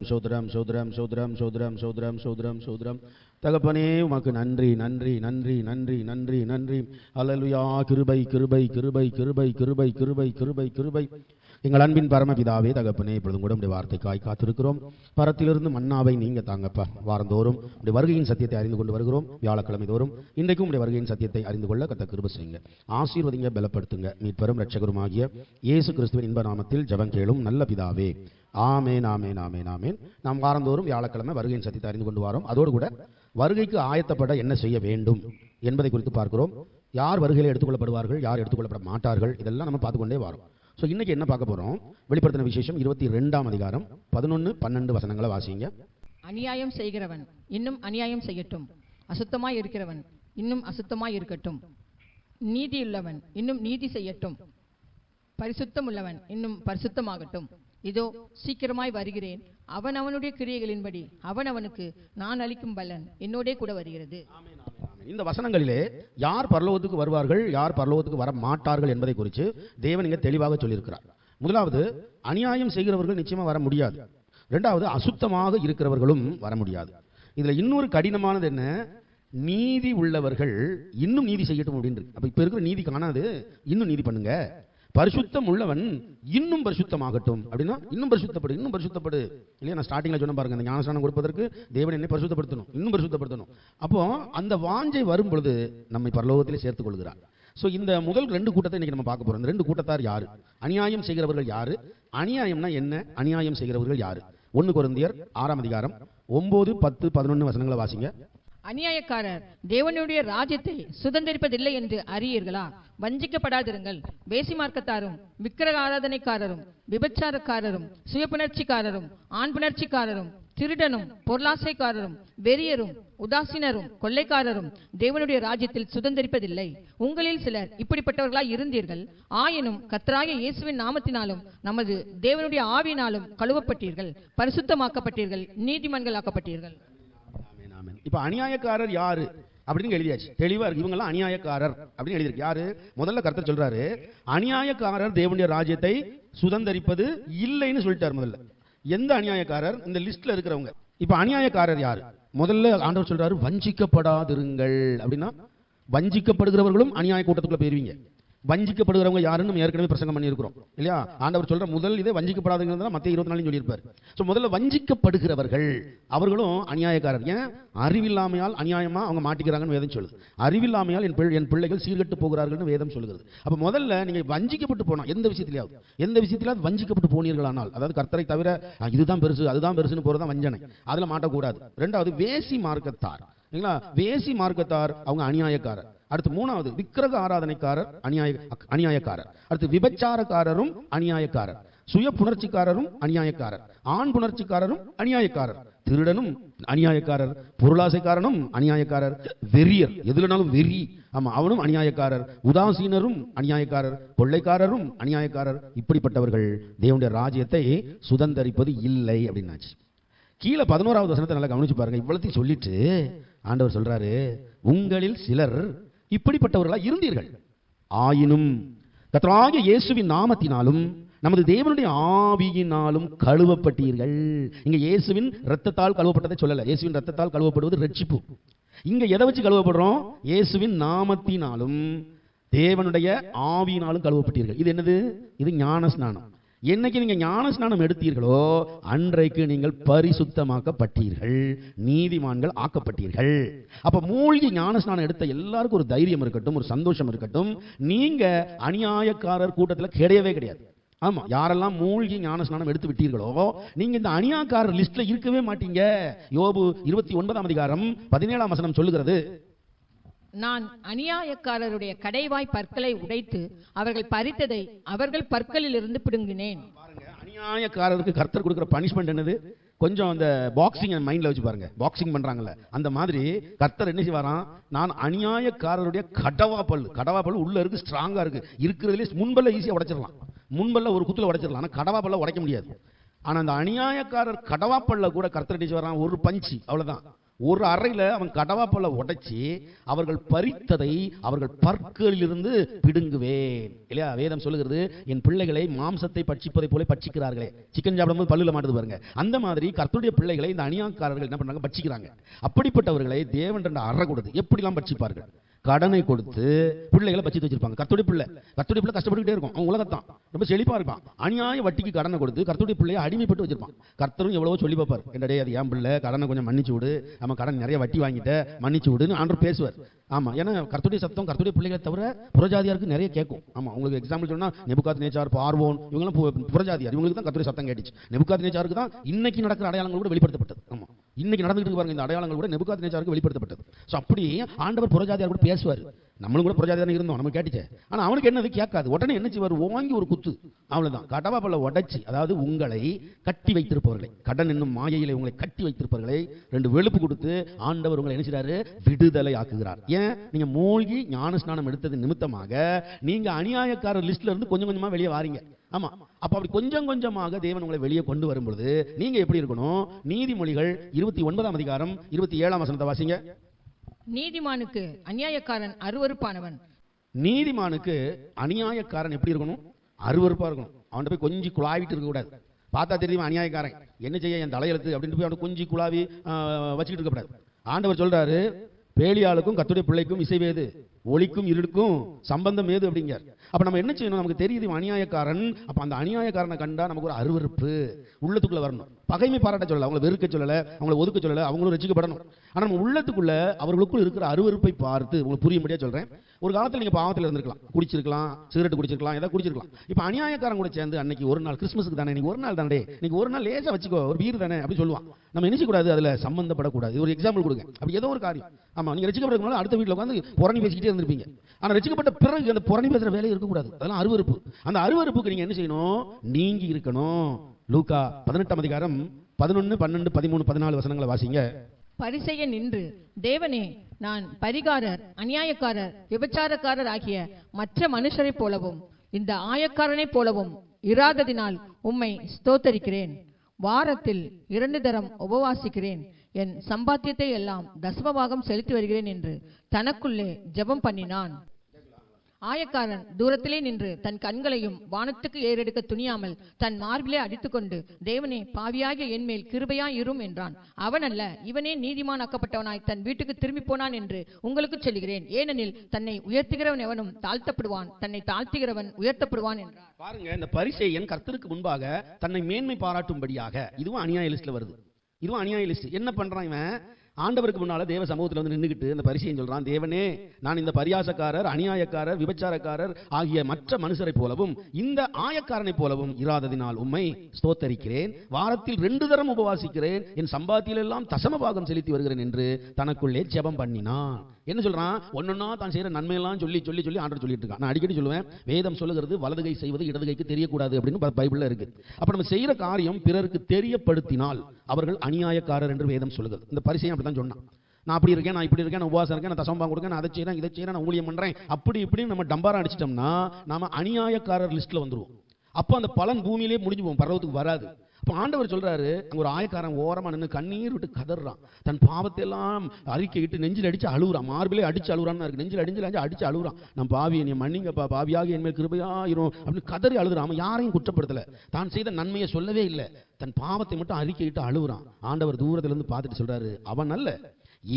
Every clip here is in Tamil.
சோதரம் சோதரம் சோதரம் சோதரம் சோதரம் சோதரம் சோதரம் தகப்பனே உமக்கு நன்றி நன்றி நன்றி நன்றி நன்றி நன்றி. அல்லேலூயா. கிருபை கிருபை கிருபை கிருபை கிருபை கிருபை கிருபை கிருபை. எங்கள் அன்பின் பரமபிதாவே தகப்பனே, இப்பொழுதும் கூட உடைய வார்த்தைக்காய் காத்திருக்கிறோம். பரத்திலிருந்து மன்னாவை நீங்க தாங்கப்பா. வாரந்தோறும் உடைய வருகையின் சத்தியத்தை அறிந்து கொண்டு வருகிறோம். வியாழக்கிழமை தோறும் இன்றைக்கும் உடைய வருகையின் சத்தியத்தை அறிந்து கொள்ள கர்த்தர் கிருபை செய்யுங்க. ஆசீர்வதிங்க, பலப்படுத்துங்க. மீட்பரும் இரட்சகருமாகிய இயேசு கிறிஸ்துவின் இன்ப நாமத்தில் ஜெபம் கேளும் நல்ல பிதாவே. ஆமேன் ஆமேன் ஆமேன் ஆமேன். நாம் வாரந்தோறும் வியாழக்கிழமை வருகையின் சத்தியத்தை அறிந்து கொண்டு வரோம். அதோடு கூட வருகைக்கு ஆயத்தப்பட என்ன செய்ய வேண்டும் என்பதை குறித்து பார்க்கிறோம். யார் வருகையில் எடுத்துக்கொள்ளப்படுவார்கள், யார் எடுத்துக்கொள்ளப்பட மாட்டார்கள், இதெல்லாம் நம்ம பார்த்துக்கொண்டே வரோம். ஸோ இன்னைக்கு என்ன பார்க்க போறோம்? வெளிப்படுத்தின விசேஷம் 22ஆம் அதிகாரம் 11-12 வசனங்களை வாசிங்க. அநியாயம் செய்கிறவன் இன்னும் அநியாயம் செய்யட்டும், அசுத்தமாய் இருக்கிறவன் இன்னும் அசுத்தமாய் இருக்கட்டும், நீதியுள்ளவன் இன்னும் நீதி செய்யட்டும், பரிசுத்தம் உள்ளவன் இன்னும் பரிசுத்தமாகட்டும். இதோ சீக்கிரமாய் வருகிறேன், அவன் அவனுடைய கிரியைகளின்படி அவன் அவனுக்கு நான் அளிக்கும் பலன் என்னோடே கூட வருகிறது. இந்த வசனங்களிலே யார் பரலோகத்துக்கு வருவார்கள், யார் பரலோகத்துக்கு வர மாட்டார்கள் என்பதை குறித்து தேவன் இங்கே தெளிவாக சொல்லியிருக்கிறார். முதலாவது, அநியாயம் செய்கிறவர்கள் நிச்சயமா வர முடியாது. இரண்டாவது, அசுத்தமாக இருக்கிறவர்களும் வர முடியாது. இதுல இன்னொரு கடினமானது என்ன? நீதி உள்ளவர்கள் இன்னும் நீதி செய்யட்டும் அப்படின்னு. அப்ப இப்ப இருக்கிற நீதி காணாது, இன்னும் நீதி பண்ணுங்க. பரிசுத்தம் உள்ளவன் இன்னும் பரிசுத்தமாகட்டும் அப்படின்னா, இன்னும் பரிசுத்தப்படு, இன்னும் பரிசுத்தப்படு இல்லையா? நான் ஸ்டார்டிங்ல சொன்ன பாருங்க, அந்த ஞானஸ்நானம் கொடுப்பதற்கு தேவன் என்னை பரிசுத்தப்படுத்தணும், இன்னும் பரிசுத்தப்படுத்தணும். அப்போ அந்த வாஞ்சை வரும் பொழுது நம்மை பரலோகத்திலே சேர்த்துக் கொள்கிறார். ஸோ இந்த முதல் ரெண்டு கூட்டத்தை இன்னைக்கு நம்ம பார்க்க போறோம். இந்த ரெண்டு கூட்டத்தார் யாரு? அநியாயம் செய்கிறவர்கள் யாரு? அநியாயம்னா என்ன? அநியாயம் செய்கிறவர்கள் யாரு? 1 கொரிந்தியர் 6ஆம் அதிகாரம் 9, 10, 11 வசனங்களை வாசிங்க. அநியாயக்காரர் தேவனுடைய ராஜ்யத்தை சுதந்திரிப்பதில்லை என்று அறியீர்களா? வஞ்சிக்கப்படாதிருங்கள். வேசிமார்க்கத்தாரும் விக்கிரக ஆராதனைக்காரரும் விபச்சாரக்காரரும் சுயபுணர்ச்சிக்காரரும் ஆண் புணர்ச்சிக்காரரும் திருடனும் பொருளாசைக்காரரும் வெறியரும் உதாசீனரும் கொள்ளைக்காரரும் தேவனுடைய ராஜ்யத்தில் சுதந்திரிப்பதில்லை. உங்களில் சிலர் இப்படிப்பட்டவர்களாய் இருந்தீர்கள். ஆயினும் கர்த்தராகிய இயேசுவின் நாமத்தினாலும் நமது தேவனுடைய ஆவியினாலும் கழுவப்பட்டீர்கள், பரிசுத்தமாக்கப்பட்டீர்கள், நீதிமான்களாக்கப்பட்டீர்கள். இப்ப அநியாயக்காரர் யாரு அப்படின்னு எழுதியாச்சு, தெளிவா இருக்கு. இவங்க எல்லாம் அநியாயக்காரர் அப்படின்னு எழுதியிருக்கு. யாரு? முதல்ல கர்த்தர் சொல்றாரு, அநியாயக்காரர் தேவனுடைய ராஜ்யத்தை சுதந்தரிப்பது இல்லைன்னு சொல்லிட்டார். முதல்ல எந்த அநியாயக்காரர்? இந்த லிஸ்ட்ல இருக்கிறவங்க. இப்ப அநியாயக்காரர் யாரு? முதல்ல ஆண்டவர் சொல்றாரு, வஞ்சிக்கப்படாதிருங்கள் அப்படின்னா, வஞ்சிக்கப்படுகிறவர்களும் அநியாய கூட்டத்துக்குள்ள போயிருவீங்க. வஞ்சிக்கப்படுகிறவங்க யாருன்னு நம்ம ஏற்கனவே பிரசங்கம் பண்ணியிருக்கிறோம் இல்லையா? ஆண்டவர் சொல்ற முதல் இதே வஞ்சிக்கப்படாதுங்கிறத மத்திய 24 சொல்லியிருப்பார். ஸோ முதல்ல வஞ்சிக்கப்படுகிறவர்கள் அவர்களும் அநியாயக்காரர். ஏன்? அறிவில்லாமையால் அநியாயமா அவங்க மாட்டிக்கிறாங்கன்னு வேதம் சொல்லுது. அறிவில்லாமையால் என் பிள்ளைகள் சீர்கெட்டு போகிறார்கள்னு வேதம் சொல்லுகிறது. அப்ப முதல்ல நீங்க வஞ்சிக்கப்பட்டு போனா, எந்த விஷயத்திலாவது வஞ்சிக்கப்பட்டு போனீர்களானால், அதாவது கர்த்தரை தவிர இதுதான் பெருசு அதுதான் பெருசுன்னு போறதான் வஞ்சனை, அதுல மாட்டக்கூடாது. ரெண்டாவது, வேசி மார்க்கத்தார். வேசி மார்க்கத்தார் அவங்க அநியாயக்காரர். அடுத்து மூணாவது, விக்கிரக ஆராதனைக்காரர் அநியாயக்காரர். அடுத்து விபச்சாரக்காரரும் அநியாயக்காரர், சுய புணர்ச்சிக்காரரும் அநியாயக்காரர், ஆண் புணர்ச்சிக்காரரும் அநியாயக்காரர், திருடனும் அநியாயக்காரர், பொருளாசைக்காரனும் அநியாயக்காரர், வெறியர் எதுலனாலும் வெறி, ஆமா அவனும் அநியாயக்காரர், உதாசீனரும் அநியாயக்காரர், கொள்ளைக்காரரும் அநியாயக்காரர். இப்படிப்பட்டவர்கள் தேவனுடைய ராஜ்யத்தை சுதந்தரிப்பது இல்லை அப்படின்னாச்சு. கீழே 11வது வசனத்தை நல்லா கவனிச்சு பாருங்க. இவ்வளத்தையும் சொல்லிட்டு ஆண்டவர் சொல்றாரு, உங்களில் சிலர் இப்படிப்பட்டவர்களா இருந்தீர்கள். ஆயினும் கர்த்தராகிய இயேசுவின் நாமத்தினாலும் நமது தேவனுடைய ஆவியினாலும் கழுவப்பட்டீர்கள். இங்க இயேசுவின் இரத்தத்தால் கழுவப்பட்டதை சொல்லல. இயேசுவின் இரத்தத்தால் கழுவப்படுவது ரட்சிப்பு. இங்க எதை வச்சு கழுவப்படுறோம்? இயேசுவின் நாமத்தினாலும் தேவனுடைய ஆவியினாலும் கழுவப்பட்டீர்கள். இது என்னது? இது ஞான ஸ்நானம். என்னைக்கு நீங்க ஞான ஸ்நானம் எடுத்தீர்களோ அன்றைக்கு நீங்கள் பரிசுத்தமாக்கப்பட்டீர்கள், நீதிமான்கள் ஆக்கப்பட்டீர்கள். அப்ப மூழ்கி ஞான ஸ்நானம் எடுத்த எல்லாருக்கும் ஒரு தைரியம் இருக்கட்டும், ஒரு சந்தோஷம் இருக்கட்டும். நீங்க அநியாயக்காரர் கூட்டத்தில் கிடையவே கிடையாது. ஆமா, யாரெல்லாம் மூழ்கி ஞான ஸ்நானம் எடுத்து விட்டீர்களோ நீங்க இந்த அநியாயக்காரர் லிஸ்ட்ல இருக்கவே மாட்டீங்க. யோபு 29ஆம் அதிகாரம் 17ஆம் வசனம் சொல்லுகிறது, நான் அநியாயக்காரருடைய கடைவாய் பற்களை உடைத்து அவர்கள் பறித்ததை அவர்கள் பற்களில் இருந்து பிடுங்கினேன். அநியாயக்காரருக்கு கர்த்தர் கொடுக்கிற பனிஷ்மெண்ட் என்னது? கொஞ்சம் அந்த பாக்ஸிங் மைண்ட்ல வச்சு பாருங்க. பாக்ஸிங் பண்றாங்கல்ல, அந்த மாதிரி கர்த்தர் என்ன செய்வாராம்? நான் அநியாயக்காரருடைய கடவாப்பல் உள்ள இருக்கு, ஸ்ட்ராங்கா இருக்கு, இருக்கிறதுல முன்பல்ல ஈஸியா உடைச்சிடலாம், முன்பல்ல ஒரு குத்துல உடைச்சிடலாம், ஆனா கடவாப்பல்ல உடைக்க முடியாது. ஆனா அந்த அநியாயக்காரர் கடவாப்பல்ல கூட கர்த்தர் என்ன செய்வாராம்? ஒரு பஞ்சி, அவ்வளவுதான், ஒரு அறையில அவன் கடவாப்பல உடைச்சி அவர்கள் பறித்ததை அவர்கள் பற்களிலிருந்து பிடுங்குவேன். இல்லையா? வேதம் சொல்லுகிறது, என் பிள்ளைகளை மாம்சத்தை பட்சிப்பதை போல பட்சிக்கிறார்களே. சிக்கன் சாப்பிடும்போது பல்லுல மாட்டுது பாருங்க. அந்த மாதிரி கர்த்தருடைய பிள்ளைகளை இந்த அநியாயக்காரர்கள் என்ன பண்றாங்க? பட்சிக்கிறாங்க. அப்படிப்பட்டவர்களை தேவன் ரெண்டு அறை கொடுத்து எப்படிலாம் பட்சிப்பார்கள்? கடனை கொடுத்து பிள்ளைகளை பட்சித்து வச்சிருப்பாங்க. கர்த்தருடைய பிள்ளை கஷ்டப்பட்டுக்கிட்டே இருக்கும். அவன் உலகத்தான் ரொம்ப செழிப்பா இருப்பான். அநியாய வட்டிக்கு கடனை கொடுத்து கர்த்தருடைய பிள்ளையை அடிமைப்பட்டு வச்சிருப்பான். கர்த்தரும் எவ்வளவோ சொல்லி பார்ப்பார், என்னடே அது ஏன் பிள்ளை, கடனை கொஞ்சம் மன்னிச்சு விடு, நம்ம கடன் நிறைய வட்டி வாங்கிட்ட மன்னிச்சு விடுன்னு ஆண்டவர் பேசுவார். ஆமா, ஏன்னா கர்த்தருடைய சத்தம் கர்த்தருடைய பிள்ளைகளை தவிர புறஜாதியாருக்கு நிறைய கேட்கும். ஆமா, உங்களுக்கு எக்ஸாம்பிள் சொன்னா நேபுகாத்நேச்சார், பார்வோன், இவங்கெல்லாம் புறஜாதியார். இவங்களுக்கு தான் கர்த்தருடைய சத்தம் கேட்டுச்சு. நேபுகாத்நேச்சாருக்கு தான் இன்னைக்கு நடக்கிற அடையாளங்கள் கூட வெளிப்படுத்தப்பட்டது. ஆமா, இன்னைக்கு நடந்துட்டு பாருங்க, இந்த அடையாளங்கள் கூட நேபுகாத்நேச்சாருக்கு வெளிப்படுத்தப்பட்டது. சோ அப்படி ஆண்டவர் புறஜாதியார் கூட பேசுவார். நம்மளும் கூட புறஜாதியார் இருந்தோம், நம்ம கேட்டுச்சே. ஆனா அவனுக்கு என்னது கேட்காது. உடனே என்ன செய்வார்? வாங்கி ஒரு குத்து, அவ்வளவுதான். கடவாப்பல்ல உடைச்சி, அதாவது உங்களை கட்டி வைத்திருப்பவர்களை, கடன் என்னும் மாயையிலே உங்களை கட்டி வைத்திருப்பவர்களை ரெண்டு வெளுப்பு கொடுத்து ஆண்டவர் உங்களை என்ன செய்றாரு? விடுதலை ஆக்குகிறார். ஏன்? நீங்க மூழ்கி ஞான ஸ்நானம் எடுத்தது நிமித்தமாக நீங்க அநியாயக்காரர் லிஸ்ட்ல இருந்து கொஞ்சம் கொஞ்சமா வெளியே வாரீங்க. ஆமா, அப்ப அப்படி கொஞ்சம் கொஞ்சமாக தேவன் உங்களை வெளியே கொண்டு வரும் பொழுது நீங்க எப்படி இருக்கணும்? நீதிமொழிகள் 29ஆம் அதிகாரம் 27ஆம் வசனத்தை வாசிங்க. நீதிமானுக்கு அநியாயக்காரன் அருவருப்பானவன். நீதிமானுக்கு அநியாயக்காரன் எப்படி இருக்கணும்? அருவருப்பா இருக்கணும். அவன் போய் கொஞ்சம் குழாவிட்டு இருக்க கூடாது. பார்த்தா தெரியுமா அநியாயக்காரன் என்ன செய்ய, என் தலையெழுத்து அப்படின்னு போய் அவனை கொஞ்சம் குழாவி வச்சுக்கிட்டு இருக்கக்கூடாது. ஆண்டவர் சொல்றாரு, பேலியாளுக்கும் கர்த்தருடைய பிள்ளைக்கும் இசைவேது, ஒளிக்கும் இருளுக்கும் சம்பந்தம் ஏது அப்படிங்க. அப்ப நம்ம என்ன செய்யணும்? நமக்கு தெரியுது அநியாயக்காரன். அப்ப அந்த அநியாயக்காரனை கண்டா நமக்கு ஒரு அருவருப்பு உள்ளத்துக்குள்ள வரணும். பகைமை பாராட்ட சொல்லல, அவங்களை வெறுக்க சொல்லல, அவங்களை ஒதுக்க சொல்லல, அவங்களும் ரசிக்கப்படணும். ஆனா நம்ம உள்ளத்துக்குள்ள அவர்களுக்குள் இருக்கிற அருவருப்பை பார்த்து உங்களுக்கு புரியும்படியா சொல்றேன். ஒரு காலத்துல நீங்க பாவத்தில் இருந்திருக்கலாம், குடிச்சிருக்கலாம், சிகரெட் குடிச்சிருக்கலாம், ஏதாவது குடிச்சிருக்கலாம். இப்ப அநியாயக்காரன் கூட சேர்ந்து அன்னைக்கு ஒரு நாள், கிறிஸ்மஸுக்கு தானே, நீங்க ஒரு நாள் தானே, நீங்க ஒரு நாள் லேசா வச்சுக்கோ, ஒரு பீர் தானே அப்படி சொல்லுவான். நம்ம நினைச்சு கூடாது, அதுல சம்பந்தப்படக்கூடாது. ஒரு எக்ஸாம்பிள் கொடுங்க. அப்படி ஏதோ ஒரு காரியம். ஆமா, நீங்க ரசிக்கப்படக்கூடாது, அடுத்த வீட்டுல உட்காந்து புரணி பேசிக்கிட்டே இருந்திருப்பீங்க. ஆனா ரசிக்கப்பட்ட பிறகு அந்த புரணி பேசுற வேலை இருக்கக்கூடாது. அதெல்லாம் அருவருப்பு. அந்த அருவருப்புக்கு நீங்க என்ன செய்யணும்? நீங்கி இருக்கணும். லூக்கா 18ஆம் அதிகாரம் 11, 12, 13, 14 வசனங்களை வாசிங்க. பரிசேயன் நின்று, தேவனே, நான் பரிகாரர், அநியாயக்காரர், விபச்சாரக்காரர் ஆகிய மற்ற மனுஷரைப் போலவும் இந்த ஆயக்காரனைப் போலவும் இராததினால் உம்மை ஸ்தோத்தரிக்கிறேன். வாரத்தில் 2 தரம் உபவாசிக்கிறேன். என் சம்பாத்தியத்தை எல்லாம் தசமபாகம் செலுத்தி வருகிறேன் என்று தனக்குள்ளே ஜெபம் பண்ணினான். ஆயக்காரன் தூரத்திலே நின்று தன் கண்களையும் வானத்துக்கு ஏறெடுக்க துணியாமல் தன் மார்பிலே அடித்துக்கொண்டு, தேவனே, பாவியாகிய என்மேல் கிருபையாய் இரும் என்றான். அவன் அல்ல, இவனே நீதிமானாக்கப்பட்டவனாய் தன் வீட்டுக்கு திரும்பி போனான் என்று உங்களுக்கு சொல்லுகிறேன். ஏனெனில் தன்னை உயர்த்துகிறவன் எவனும் தாழ்த்தப்படுவான், தன்னை தாழ்த்துகிறவன் உயர்த்தப்படுவான் என்றான். பாருங்க, இந்த பரிசேயன் கர்த்தருக்கு முன்பாக தன்னை மேன்மை பாராட்டும்படியாக, இதுவும் அநியாய லிஸ்ட்ல வருது. இதுவும் அநியாய லிஸ்ட். என்ன பண்றான் இவன்? ஆண்டவருக்கு முன்னால தேவ சமூகத்தில் வந்து நின்றுகிட்டு இந்த பரிசேயன் சொல்றான், தேவனே, நான் இந்த பரியாசக்காரர், அநியாயக்காரர், விபச்சாரக்காரர் ஆகிய மற்ற மனுஷரை போலவும் இந்த ஆயக்காரனை போலவும் இராததினால் உம்மை ஸ்தோத்தரிக்கிறேன். வாரத்தில் 2 தரம் உபவாசிக்கிறேன். என் சம்பாத்தியில் எல்லாம் தசமபாகம் செலுத்தி வருகிறேன் என்று தனக்குள்ளே ஜெபம் பண்ணினான். என்ன சொல்றான்? ஒன்னொன்னா தான் செய்யற நன்மையெல்லாம் சொல்லி சொல்லி சொல்லி ஆண்டவர் சொல்லிட்டு இருக்கான். நான் அடிக்கடி சொல்லுவேன், வேதம் சொல்லுகிறது வலது கை செய்வது இடது கைக்கு தெரியக்கூடாது அப்படின்னு பைபிள்ல இருக்கு. அப்ப நம்ம செய்யற காரியம் பிறருக்கு தெரியப்படுத்தினால் அவர்கள் அநியாயக்காரர் என்று வேதம் சொல்லுகிறது. இந்த பரிசேயன் அப்படித்தான் சொன்னான். நான் அப்படி இருக்கேன், நான் இப்படி இருக்கேன், நான் உபவாசம் இருக்கேன், நான் தசமபாகம் கொடுக்கேன், நான் அதை செய்யறேன், இதை செய்யறேன், நான் ஊழியம் பண்றேன், அப்படி இப்படின்னு நம்ம டம்பாரா அடிச்சிட்டோம்னா நாம அநியாயக்காரர் லிஸ்ட்ல வந்துருவோம். அப்போ அந்த பலன் பூமியிலே முடிஞ்சு போகும், பரலோகத்துக்கு வராது. அப்ப ஆண்டவர் சொல்றாரு, அங்க ஒரு ஆயக்காரன் ஓரமா நின்று கண்ணீர் விட்டு கதறான். தன் பாவத்தை எல்லாம் அறிக்கையிட்டு நெஞ்சில் அடிச்சு அழுகுறான். மார்பிலே அடிச்சு அழுகுறான்னு இருக்கு. நெஞ்சில் அடிச்சு அழுகுறான். நான் பாவி, நீ மன்னிங்கப்பா, பாவியாக என் மேல் கிருபையாயிரும் அப்படின்னு கதறி அழுகுறான். அவன் யாரையும் குற்றப்படுத்தல, தான் செய்த நன்மையை சொல்லவே இல்லை, தன் பாவத்தை மட்டும் அறிக்கையிட்டு அழுகுறான். ஆண்டவர் தூரத்துல இருந்து பார்த்துட்டு சொல்றாரு, அவன் அல்ல,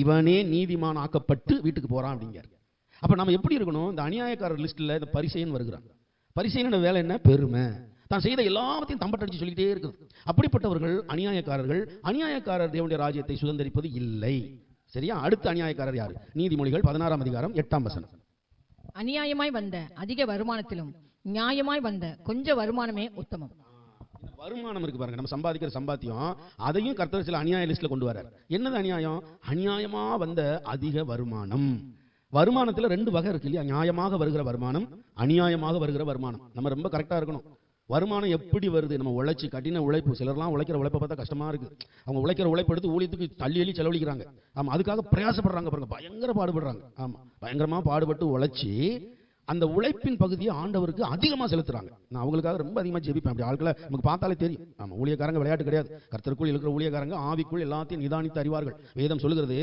இவனே நீதிமான் ஆக்கப்பட்டு வீட்டுக்கு போறான் அப்படிங்கிறார். அப்ப நம்ம எப்படி இருக்கணும்? இந்த அநியாயக்காரர் லிஸ்ட்ல இந்த பரிசேயன் வருகிறான். பரிசேயனோட வேலை என்ன? பெருமை. தான் செய்த எல்லாத்தையும் தம்பட்டடிச்சு சொல்லிட்டே இருக்குது. அப்படிப்பட்டவர்கள் அநியாயக்காரர்கள். அநியாயக்காரர் தேவனுடைய ராஜ்யத்தை சுதந்தரிப்பது இல்லை. சரியா? அடுத்த அநியாயக்காரர் யாரு? நீதிமொழிகள் 16ஆம் அதிகாரம் 8ஆம் வசனம். அநியாயமாய் வந்த அதிக வருமானத்திலும் நியாயமாய் வந்த கொஞ்ச வருமானமே உத்தமம். வருமானம் இருக்கு பாருங்க, நம்ம சம்பாதிக்கிற சம்பாத்தியம், அதையும் கர்த்தர் சில அநியாய லிஸ்ட்ல கொண்டு வரார். என்னது அநியாயம்? அநியாயமா வந்த அதிக வருமானம். வருமானத்துல 2 வகை இருக்கு இல்லையா? நியாயமாக வருகிற வருமானம், அநியாயமாக வருகிற வருமானம். நம்ம ரொம்ப கரெக்டா இருக்கணும். வருமானம் எப்படி வருது? நம்ம உழைச்சி, கடின உழைப்பு. சிலர்லாம் உழைக்கிற உழைப்பை பார்த்தா கஷ்டமா இருக்கு. அவங்க உழைக்கிற உழைப்பு எடுத்து ஊழியத்துக்கு தள்ளி செலவழிக்கிறாங்க. ஆமா, அதுக்காக பிரயாசப்படுறாங்க பாருங்க, பயங்கர பாடுபடுறாங்க. ஆமா, பயங்கரமா பாடுபட்டு உழைச்சி அந்த உழைப்பின் பகுதியை ஆண்டவருக்கு அதிகமாக செலுத்துறாங்க. நான் அவங்களுக்காக ரொம்ப அதிகமாக ஜெபிப்பேன். அப்படி ஆட்களை நமக்கு பார்த்தாலே தெரியும். நம்ம ஊழியக்காரங்க விளையாட்டு கிடையாது. கர்த்தருக்குள் இருக்கிற ஊழியக்காரங்க ஆவிக்குள் எல்லாத்தையும் நிதானித்து அறிவார்கள். வேதம் சொல்லுகிறது,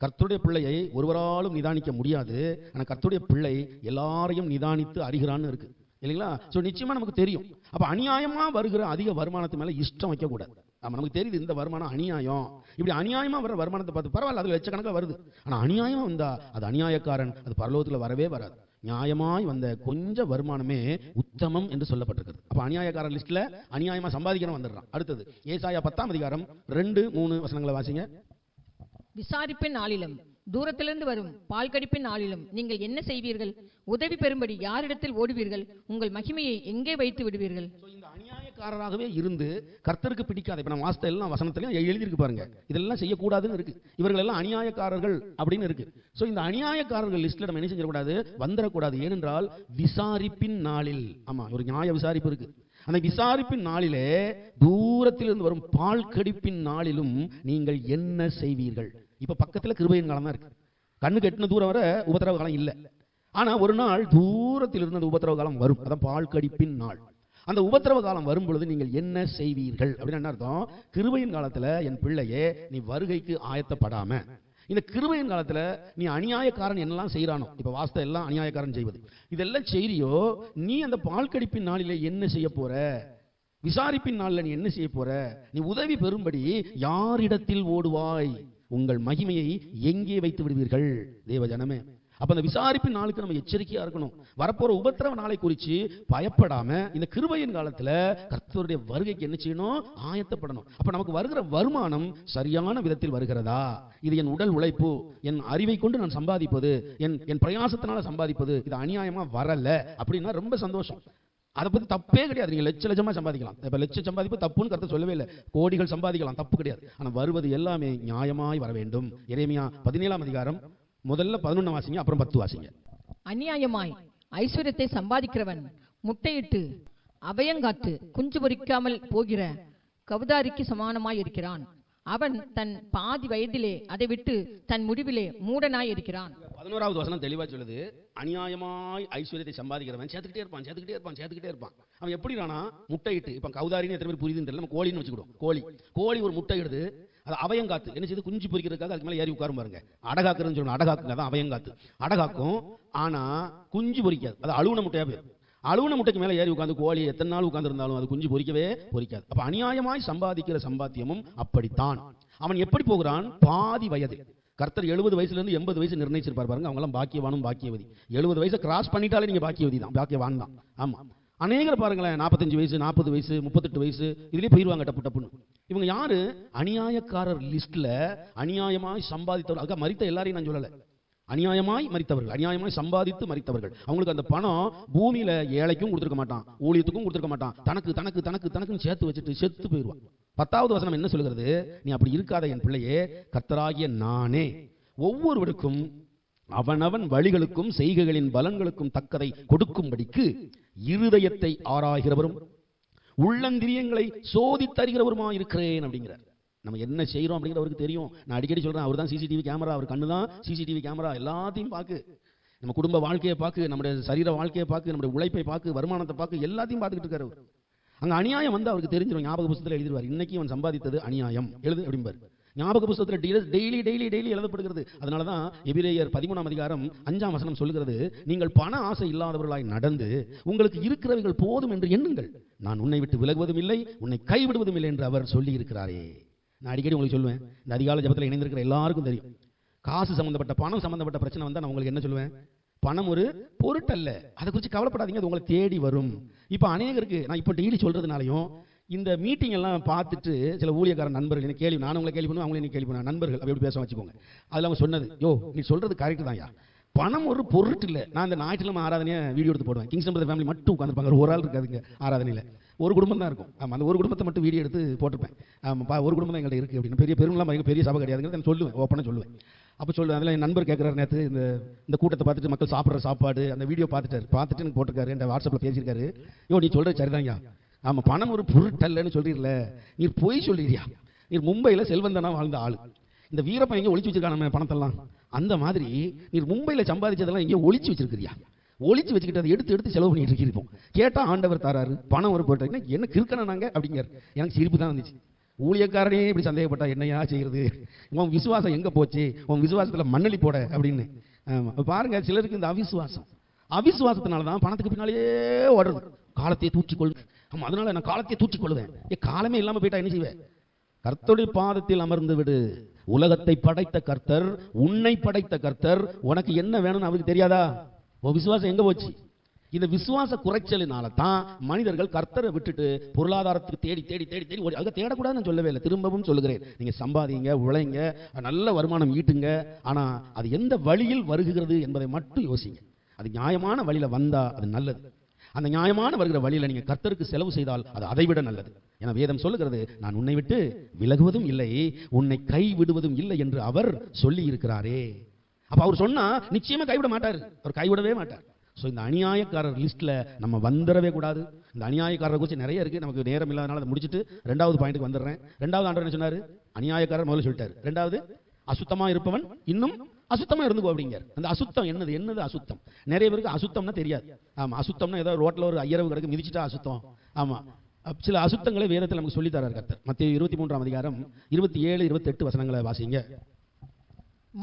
கர்த்தருடைய பிள்ளையை ஒருவராலும் நிதானிக்க முடியாது, ஆனால் கர்த்தருடைய பிள்ளை எல்லாரையும் நிதானித்து அறிகிறான்னு இருக்கு இல்லைங்களா? ஸோ நிச்சயமா நமக்கு தெரியும். அப்போ அநியாயமா வருகிற அதிக வருமானத்து மேல இஷ்டம் வைக்கக்கூடாது. நமக்கு தெரியுது இந்த வருமானம் அநியாயம். இப்படி அநியாயமா வர வருமானத்தை பார்த்து பரவாயில்ல, அது லட்சக்கணக்கில் வருது. ஆனா அநியாயமா வந்தா அது அநியாயக்காரன், அது பரலோகத்தில் வரவே வராது. நியாயமாய் வந்த கொஞ்ச வருமானமே உத்தமம் என்று சொல்லப்பட்டிருக்கிறது. அப்ப அநியாயக்காரன் லிஸ்ட்ல அநியாயமா சம்பாதிக்கிறவன் வந்துடுறான். அடுத்தது ஏசாயா 10:2-3 வசனங்களை வாசிங்க. விசாரிப்பின் நாளிலும் தூரத்திலிருந்து வரும் பால் கடிப்பின் நாளிலும் நீங்கள் என்ன செய்வீர்கள்? உதவி பெறும்படி யாரிடத்தில் ஓடுவீர்கள்? உங்கள் மகிமையை எங்கே வைத்து விடுவீர்கள்? இந்த அநியாயக்காரராகவே இருந்து கர்த்தருக்கு பிடிக்காத, இப்ப நம்ம வாஸ்த எல்லாம் வசனத்திலையும் எழுதியிருக்கு பாருங்க, இதெல்லாம் செய்யக்கூடாதுன்னு இருக்கு. இவர்கள் எல்லாம் அநியாயக்காரர்கள் அப்படின்னு இருக்கு. சோ இந்த அநியாயக்காரர்கள் லிஸ்ட்ல நம்ம என்ன செஞ்சிடக்கூடாது, வந்துடக்கூடாது. ஏனென்றால் விசாரிப்பின் நாளில், ஆமா ஒரு நியாய விசாரிப்பு இருக்கு. அந்த விசாரிப்பின் நாளிலே தூரத்திலிருந்து வரும் பால் கடிப்பின் நாளிலும் நீங்கள் என்ன செய்வீர்கள்? இப்ப பக்கத்துல கிருபையின் காலம் தான் இருக்கு. கண்ணுக்கு எட்டின தூரம் வர உபத்திரவ காலம் இல்லை. ஆனா ஒரு நாள் தூரத்தில் இருந்து அந்த உபத்திரவ காலம் வரும். அதான் பால் கடிப்பின் நாள். அந்த உபத்திரவ காலம் வரும் பொழுது நீங்கள் என்ன செய்வீர்கள் அப்படின்னு என்ன அர்த்தம்? கிருபையின் காலத்துல என் பிள்ளையே நீ வருகைக்கு ஆயத்தப்படாம, இந்த கிருபையின் காலத்துல நீ அநியாயக்காரன் என்னெல்லாம் செய்யறானோ, இப்ப வாஸ்த எல்லாம் அநியாயக்காரன் செய்வது, இதெல்லாம் செய்யறியோ, நீ அந்த பால் கடிப்பின் நாளிலே என்ன செய்ய போற? விசாரிப்பின் நாளில் நீ என்ன செய்ய போற? நீ உதவி பெறும்படி யாரிடத்தில் ஓடுவாய்? உங்கள் மகிமையை எங்கே வைத்து விடுவீர்கள்? தேவ ஜனமே, அப்ப அந்த விசாரிப்பின் நாளுக்கு நம்ம எச்சரிக்கையா இருக்கணும். வரப்போற உபத்திரவ நாளை குறித்து பயப்படாம இந்த கிருபையின் காலத்துல கர்த்தருடைய வருகைக்கு என்ன செய்யணும்? ஆயத்தப்படணும். அப்ப நமக்கு வருகிற வருமானம் சரியான விதத்தில் வருகிறதா? இது என் உடல் உழைப்பு, என் அறிவை கொண்டு நான் சம்பாதிப்பது, என் பிரயாசத்தினால சம்பாதிப்பது, இது அநியாயமா வரல அப்படின்னா ரொம்ப சந்தோஷம். அதை பத்தி தப்பே கிடையாது. நீங்க லட்சமா சம்பாதிக்கலாம். இப்ப லட்சம் சம்பாதிப்பு தப்புன்னு கருத்து சொல்லவே இல்லை. கோடிகள் சம்பாதிக்கலாம், தப்பு கிடையாது. ஆனா வருவது எல்லாமே நியாயமாய் வர வேண்டும். எரேமியா 17 முதல்ல 11 வாசிங்க, அப்புறம் 10 வாசிங்க. அநியாயமாய் ஐஸ்வர்யத்தை சம்பாதிக்கிறவன் முட்டையிட்டு அபயங்காத்து குஞ்சு பொறிக்காமல் போகிற கவுதாரிக்கு சமானமாய் இருக்கிறான். அவன் தன் பாதி வயதிலே அதை விட்டு தன் முடிவிலே மூடனாய் இருக்கிறான். 11வது வசனம் தெளிவா சொல்லுது, அநியாயமாய் ஐஸ்வர்யத்தை சம்பாதிக்கிறவன் சேர்த்துக்கிட்டே இருப்பான். அவன் எப்படினா முட்டையிட்டு, இப்ப கவுதாரின்னு எத்தனை பேர் புரியுதுன்னு தெரியல, நம்ம கோழின்னு வச்சுக்கிடுவோம். கோழி ஒரு முட்டை இடுது, அது அபயங்காத்து என்ன செய்து? குஞ்சு பொறிக்கிறதுக்காக அதுக்கு மேல ஏறி உட்காரும் பாருங்க. அடகாக்குறதுன்னு சொல்லணும். அடகாக்குங்க தான் அபயங்காத்து. அடகாக்கும், ஆனா குஞ்சு பொறிக்காது. அது அழுவன முட்டையா போயிடும். அழுவன முட்டைக்கு மேல ஏறி உட்கார்ந்து கோழி எத்தனை நாள் உட்கார்ந்து இருந்தாலும் அது குஞ்சு பொறிக்கவே பொறிக்காது. அப்ப அநியாயமாய் சம்பாதிக்கிற சம்பாத்தியமும் அப்படித்தான். அவன் எப்படி போகிறான்? பாதி வயது. கர்த்தர் 70 வயசுல இருந்து 80 வயசு நிர்ணயிச்சிருப்பார் பாருங்க. அவங்க எல்லாம் பாக்கியவானும் பாக்கியவதி. 70 வயசை கிராஸ் பண்ணிட்டாலே நீங்க பாக்கியவதி தான், பாக்கியவான் தான். ஆமா, அநேகர் பாருங்களேன் 45 வயசு, 40 வயசு, 38 வயசு இதுலயே போயிருவாங்க டப்பு டப்புன்னு. இவங்க யாரு? அநியாயக்காரர் லிஸ்ட்ல அநியாயமாய் சம்பாதித்தவர்கள். அதுக்காக மரித்த எல்லாரையும் நான் சொல்லல. அநியாயமாய் மரித்தவர்கள், அநியாயமாய் சம்பாதித்து மரித்தவர்கள். அவங்களுக்கு அந்த பணம் பூமியில ஏழைக்கும் கொடுத்துருக்க மாட்டான், ஊழியத்துக்கும் கொடுத்துருக்க மாட்டான். தனக்குன்னு சேர்த்து வச்சுட்டு செத்து போயிடுவான். 10வது வசனம் என்ன சொல்கிறது? நீ அப்படி இருக்காத என் பிள்ளையே, கர்த்தராகிய நானே ஒவ்வொருவருக்கும் அவனவன் வழிகளுக்கும் செய்கைகளின் பலன்களுக்கும் தக்கதை கொடுக்கும்படிக்கு இருதயத்தை ஆராய்கிறவரும் உள்ளந்திரியங்களை சோதித்தறிகிறவருமா இருக்கிறேன் அப்படிங்கிறார். நம்ம என்ன செய்யறோம் அப்படிங்கிற அவருக்கு தெரியும். நான் அடிக்கடி சொல்றேன், அவர் தான் சிசிடிவி கேமரா, அவர் கண்ணு தான் சிசிடிவி கேமரா. எல்லாத்தையும் பார்க்கு, நம்ம குடும்ப வாழ்க்கையை பார்க்கு, நம்முடைய சரீர வாழ்க்கையை பார்க்கு, நம்முடைய உழைப்பை பார்க்கு, வருமானத்தை பார்க்கு, எல்லாத்தையும் பார்த்துக்கிட்டு இருக்காரு. அங்க அநியாயம் வந்து அவருக்கு தெரிஞ்சிடும். ஞாபக புத்தகத்தில் எழுதிடுவார், இன்னைக்கு அவன் சம்பாதித்தது அநியாயம் எழுது அப்படிம்பார். ஞாபக புத்தகத்தில் டெய்லி எழுதப்படுகிறது. அதனாலதான் எபிரேயர் 13 சொல்லுகிறது, நீங்கள் பண ஆசை இல்லாதவர்களாய் நடந்து உங்களுக்கு இருக்கிறவர்கள் போதும் என்று எண்ணுங்கள், நான் உன்னை விட்டு விலகுவதும் இல்லை, உன்னை கைவிடுவதும் இல்லை என்று அவர் சொல்லி இருக்கிறாரே. நான் அடிக்கடி உங்களுக்கு சொல்லுவேன், இந்த அதிகால ஜபத்தில் இணைந்திருக்கிற எல்லாருக்கும் தெரியும், காசு சம்பந்தப்பட்ட பணம் சம்பந்தப்பட்ட பிரச்சனை வந்தா நான் உங்களுக்கு என்ன சொல்லுவேன்? பணம் ஒரு பொருட்டல்ல, அதை குறித்து கவலைப்படாதீங்க, அது உங்களை தேடி வரும். இப்ப அநேகருக்கு நான் இப்ப டெய்லி சொல்றதுனாலையும் இந்த மீட்டிங் எல்லாம் பார்த்துட்டு சில ஊழியக்கார நண்பர்கள் என்ன கேள்வி, நானும் உங்களை கேள்வி பண்ணுவேன், அவங்களே கேள்வி பண்ணுவேன், நண்பர்கள் அப்படி பேச வச்சுக்கோங்க. அதில் அவங்க சொன்னது, யோ நீ சொல்றது கரெக்ட் தான் யா, பணம் ஒரு பொருட்டு இல்லை. நான் இந்த ஞாயிற்றுக்கிழமை ஆராதனையை வீடியோ எடுத்து போடுவேன். கிங்ஸ் பிரதர் ஃபேமிலி மட்டும் உட்காந்துருப்பாங்க, ஒரு ஆள் இருக்காதுங்க ஆராதனையில், ஒரு குடும்பம் தான் இருக்கும். ஆமாம், அந்த ஒரு குடும்பத்தை மட்டும் வீடியோ எடுத்து போட்டிருப்பேன். ஆமாப்பா, ஒரு குடும்பம் தான் எங்கள்கிட்ட இருக்குது அப்படின்னு. பெரிய பெருமெல்லாம் பெரிய சபை கிடையாதுங்கிறது நான் சொல்லுவேன், ஓப்பனாக சொல்லுவேன். அப்போ சொல்லுவேன். அதில் என் நண்பர் கேட்குறாரு, நேற்று இந்த கூட்டத்தை பார்த்துட்டு மக்கள் சாப்பிட்ற சாப்பாடு அந்த வீடியோ பார்த்துட்டு எனக்கு போட்டிருக்காரு, என் வாட்ஸ்அப்பில் பேசியிருக்காரு. யோ நீ சொல்கிறது சரிதாங்க, ஆமாம் பணம் ஒரு பொருட்டல்லன்னு சொல்றீர்ல, நீ பொய் சொல்றீரியா, நீ மும்பையில் செல்வந்தனா வாழ்ந்த ஆளு, இந்த வீரப்பன் எங்கே ஒளிச்சு வச்சிருக்கான பணத்தெல்லாம், அந்த மாதிரி நீ மும்பையில் சம்பாதிச்சதெல்லாம் எங்கேயோ ஒளிச்சு வச்சிருக்கிறியா, ஒளிச்சு வச்சுக்கிட்டு அதை எடுத்து எடுத்து செலவு பண்ணிட்டு இருப்போம். கேட்டால் ஆண்டவர் தராரு, பணம் ஒரு போட்டு என்ன கிறுக்கணும் நாங்கள் அப்படிங்கிறார். எனக்கு சிரிப்பு தான் வந்துச்சு. ஊழியக்காரனே இப்படி சந்தேகப்பட்டா என்னையா செய்யறது, உன் விசுவாசம் எங்கே போச்சு, உன் விசுவாசத்தில் மண்ணலி போட அப்படின்னு. பாருங்க, சிலருக்கு இந்த அவிசுவாசத்தினால தான் பணத்துக்கு பின்னாலேயே ஓடுறது. காலத்தையே தூச்சிக்கொள்ளு, ஆமாம் அதனால நான் காலத்தையே தூச்சிக்கொள்ளுவேன். காலமே இல்லாமல் போயிட்டா என்ன செய்வேன்? கர்த்தருடைய பாதத்தில் அமர்ந்து விடு. உலகத்தை படைத்த கர்த்தர், உன்னை படைத்த கர்த்தர், உனக்கு என்ன வேணும்னு அவருக்கு தெரியாதா? உன் விசுவாசம் எங்க போச்சு? இந்த விசுவாச குறைச்சலினால தான் மனிதர்கள் கர்த்தரை விட்டுட்டு பொருளாதாரத்துக்கு தேடி தேடி தேடி தேடி ஓடி. அதை தேடக்கூடாதுன்னு சொல்லவே இல்லை, திரும்பவும் சொல்லுகிறேன். நீங்க சம்பாதிங்க, உழைங்க, நல்ல வருமானம் ஈட்டுங்க. ஆனா அது எந்த வழியில் வருகிறது என்பதை மட்டும் யோசிங்க. அது நியாயமான வழியில வந்தா அது நல்லது. அந்த நியாயமான வருகிற வழியில நீங்க கர்த்தருக்கு செலவு செய்தால் அது அதைவிட நல்லது. ஏன்னா வேதம் சொல்லுகிறது, நான் உன்னை விட்டு விலகுவதும் இல்லை, உன்னை கை விடுவதும் இல்லை என்று அவர் சொல்லி இருக்கிறாரே. அப்ப அவர் சொன்னா நிச்சயமா கைவிட மாட்டார், அவர் கைவிடவே மாட்டார். ஸோ இந்த அநியாயக்காரர் லிஸ்ட்ல நம்ம வந்துடவே கூடாது. இந்த அநியாயக்காரர் குறித்து நிறைய இருக்கு, நமக்கு நேரம் இல்லாதனால அதை முடிச்சுட்டு ரெண்டாவது பாயிண்ட்டுக்கு வந்துடுறேன். ரெண்டாவது ஆண்டவர் என்ன சொன்னாரு? அநியாயக்காரர் முதல்ல சொல்லிட்டாரு. ரெண்டாவது, அசுத்தமா இருப்பவன் இன்னும் அசுத்தமா இருந்துக்கோ அப்படிங்கிறார். அந்த அசுத்தம் என்னது அசுத்தம்? நிறைய பேருக்கு அசுத்தம்னா தெரியாது. ஆமா, அசுத்தம்னா ஏதோ ரோட்ல ஒரு ஐயரவு கிடக்கு மிதிச்சுட்டா அசுத்தம். ஆமா, சில அசுத்தங்களை வேதத்தில் நமக்கு சொல்லி தரார் கர்த்தர். மத்தேயு 23ஆம் அதிகாரம் 27, 28 வசனங்களை வாசிங்க.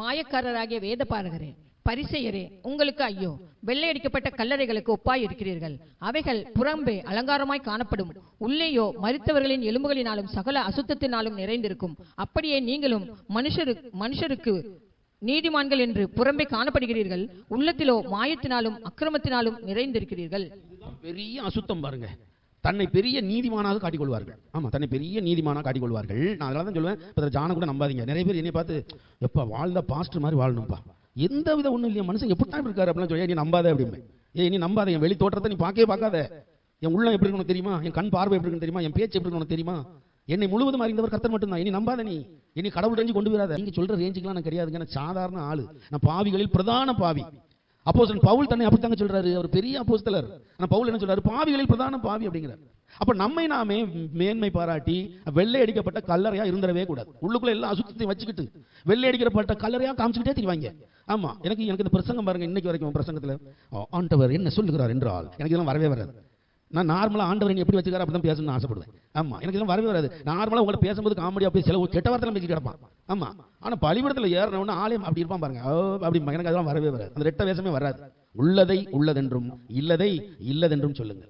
மாயக்காரராகிய வேத பாரகரே, பரிசேயரே, உங்களுக்கு ஐயோ! வெள்ளையடிக்கப்பட்ட கல்லறைகளுக்கு ஒப்பாய் இருக்கிறீர்கள். அவைகள் புறம்பே அலங்காரமாய் காணப்படும், உள்ளேயோ மரித்தவர்களின் எலும்புகளினாலும் சகல அசுத்தத்தினாலும் நிறைந்திருக்கும். அப்படியே நீங்களும் மனுஷருக்கு நீதிமான்கள் என்று புறம்பே காணப்படுகிறீர்கள், உள்ளத்திலோ மாயத்தினாலும் அக்கிரமத்தினாலும் நிறைந்திருக்கிறீர்கள். பெரிய அசுத்தம் பாருங்க. தன்னை பெரிய நீதிமானாக காட்டிக்கொள்வார்கள். ஆமா, தன்னை பெரிய நீதிமானாக காட்டிக்கொள்வார்கள். நான் அதனால தான் சொல்லுவேன், இப்போ ஜான கூட நம்பாதீங்க. நிறைய பேர் என்னை பார்த்து, எப்பா வாழ்ந்த பாஸ்டர் மாதிரி வாழணும்ப்பா, எந்த வித ஒன்றும் இல்லையா, மனுஷன் எப்படித்தான் இருக்காரு அப்படின்னு சொல்லி, நீ நம்பாத அப்படிமே. நீ நம்பாத, என் வெளி தோற்றத்தை நீ பார்க்காத. என் உள்ளம் எப்படி இருக்கணும் தெரியுமா, என் கண் பார்வை எப்படி இருக்கணும் தெரியுமா, என் பேச்சு எப்படி இருக்கணும் தெரியுமா, என்னை முழுவதும் அறிந்தவர் கர்த்தர் மட்டும்தான். இனி நம்பாத, நீ கடவுள் ரேஞ்சு கொண்டு வராத. நீங்க சொல்ற ரேஞ்சுக்கெல்லாம் நான் கிடையாதுங்க, நான் சாதாரண ஆளு, நான் பாவிகளில் பிரதான பாவி. அப்போஸ்தலன் பவுல் தன்னை அப்படித்தாங்க சொல்றாரு, அவர் பெரிய அப்போஸ்தலர். ஆனா பவுல் என்ன சொல்றாரு? பாவிகளில் பிரதான பாவி அப்படிங்கிறார். அப்ப நம்மை நாமே மேன்மை பாராட்டி வெள்ளை அடிக்கப்பட்ட கல்லறையா இருந்துடவே கூடாது. உள்ளுக்குள்ள எல்லா அசுத்தத்தையும் வச்சுக்கிட்டு வெள்ளை அடிக்கப்பட்ட கல்லறையா காமிச்சுக்கிட்டே திரிவாங்க. ஆமா, எனக்கு இந்த பிரசங்கம் பாருங்க, இன்னைக்கு வரைக்கும் பிரசங்கத்துல ஆண்டவர் என்ன சொல்லுகிறார் என்றால் எனக்கு இதெல்லாம் வரவே வராது. நான் நார்மலா ஆண்டவர் எப்படி வச்சுக்காரு அப்படி தான் பேசணும்னு ஆசைப்படுவேன். ஆமா, எனக்கு இதெல்லாம் வரவே வராது. நார்மலா உங்களை பேசும்போது காமெடியா போய் சில கெட்ட வார்த்தை பேசி கிடப்பான். ஆமா, ஆனா பலிபீடத்தில் ஏறினவொன்னு ஆலயம் அப்படி இருப்பான் பாருங்க, அப்படி எனக்கு அதெல்லாம் வரவே வராது. அந்த ரெட்ட வேஷமே வராது. உள்ளதை உள்ளதென்றும் இல்லதை இல்லதென்றும் சொல்லுங்க.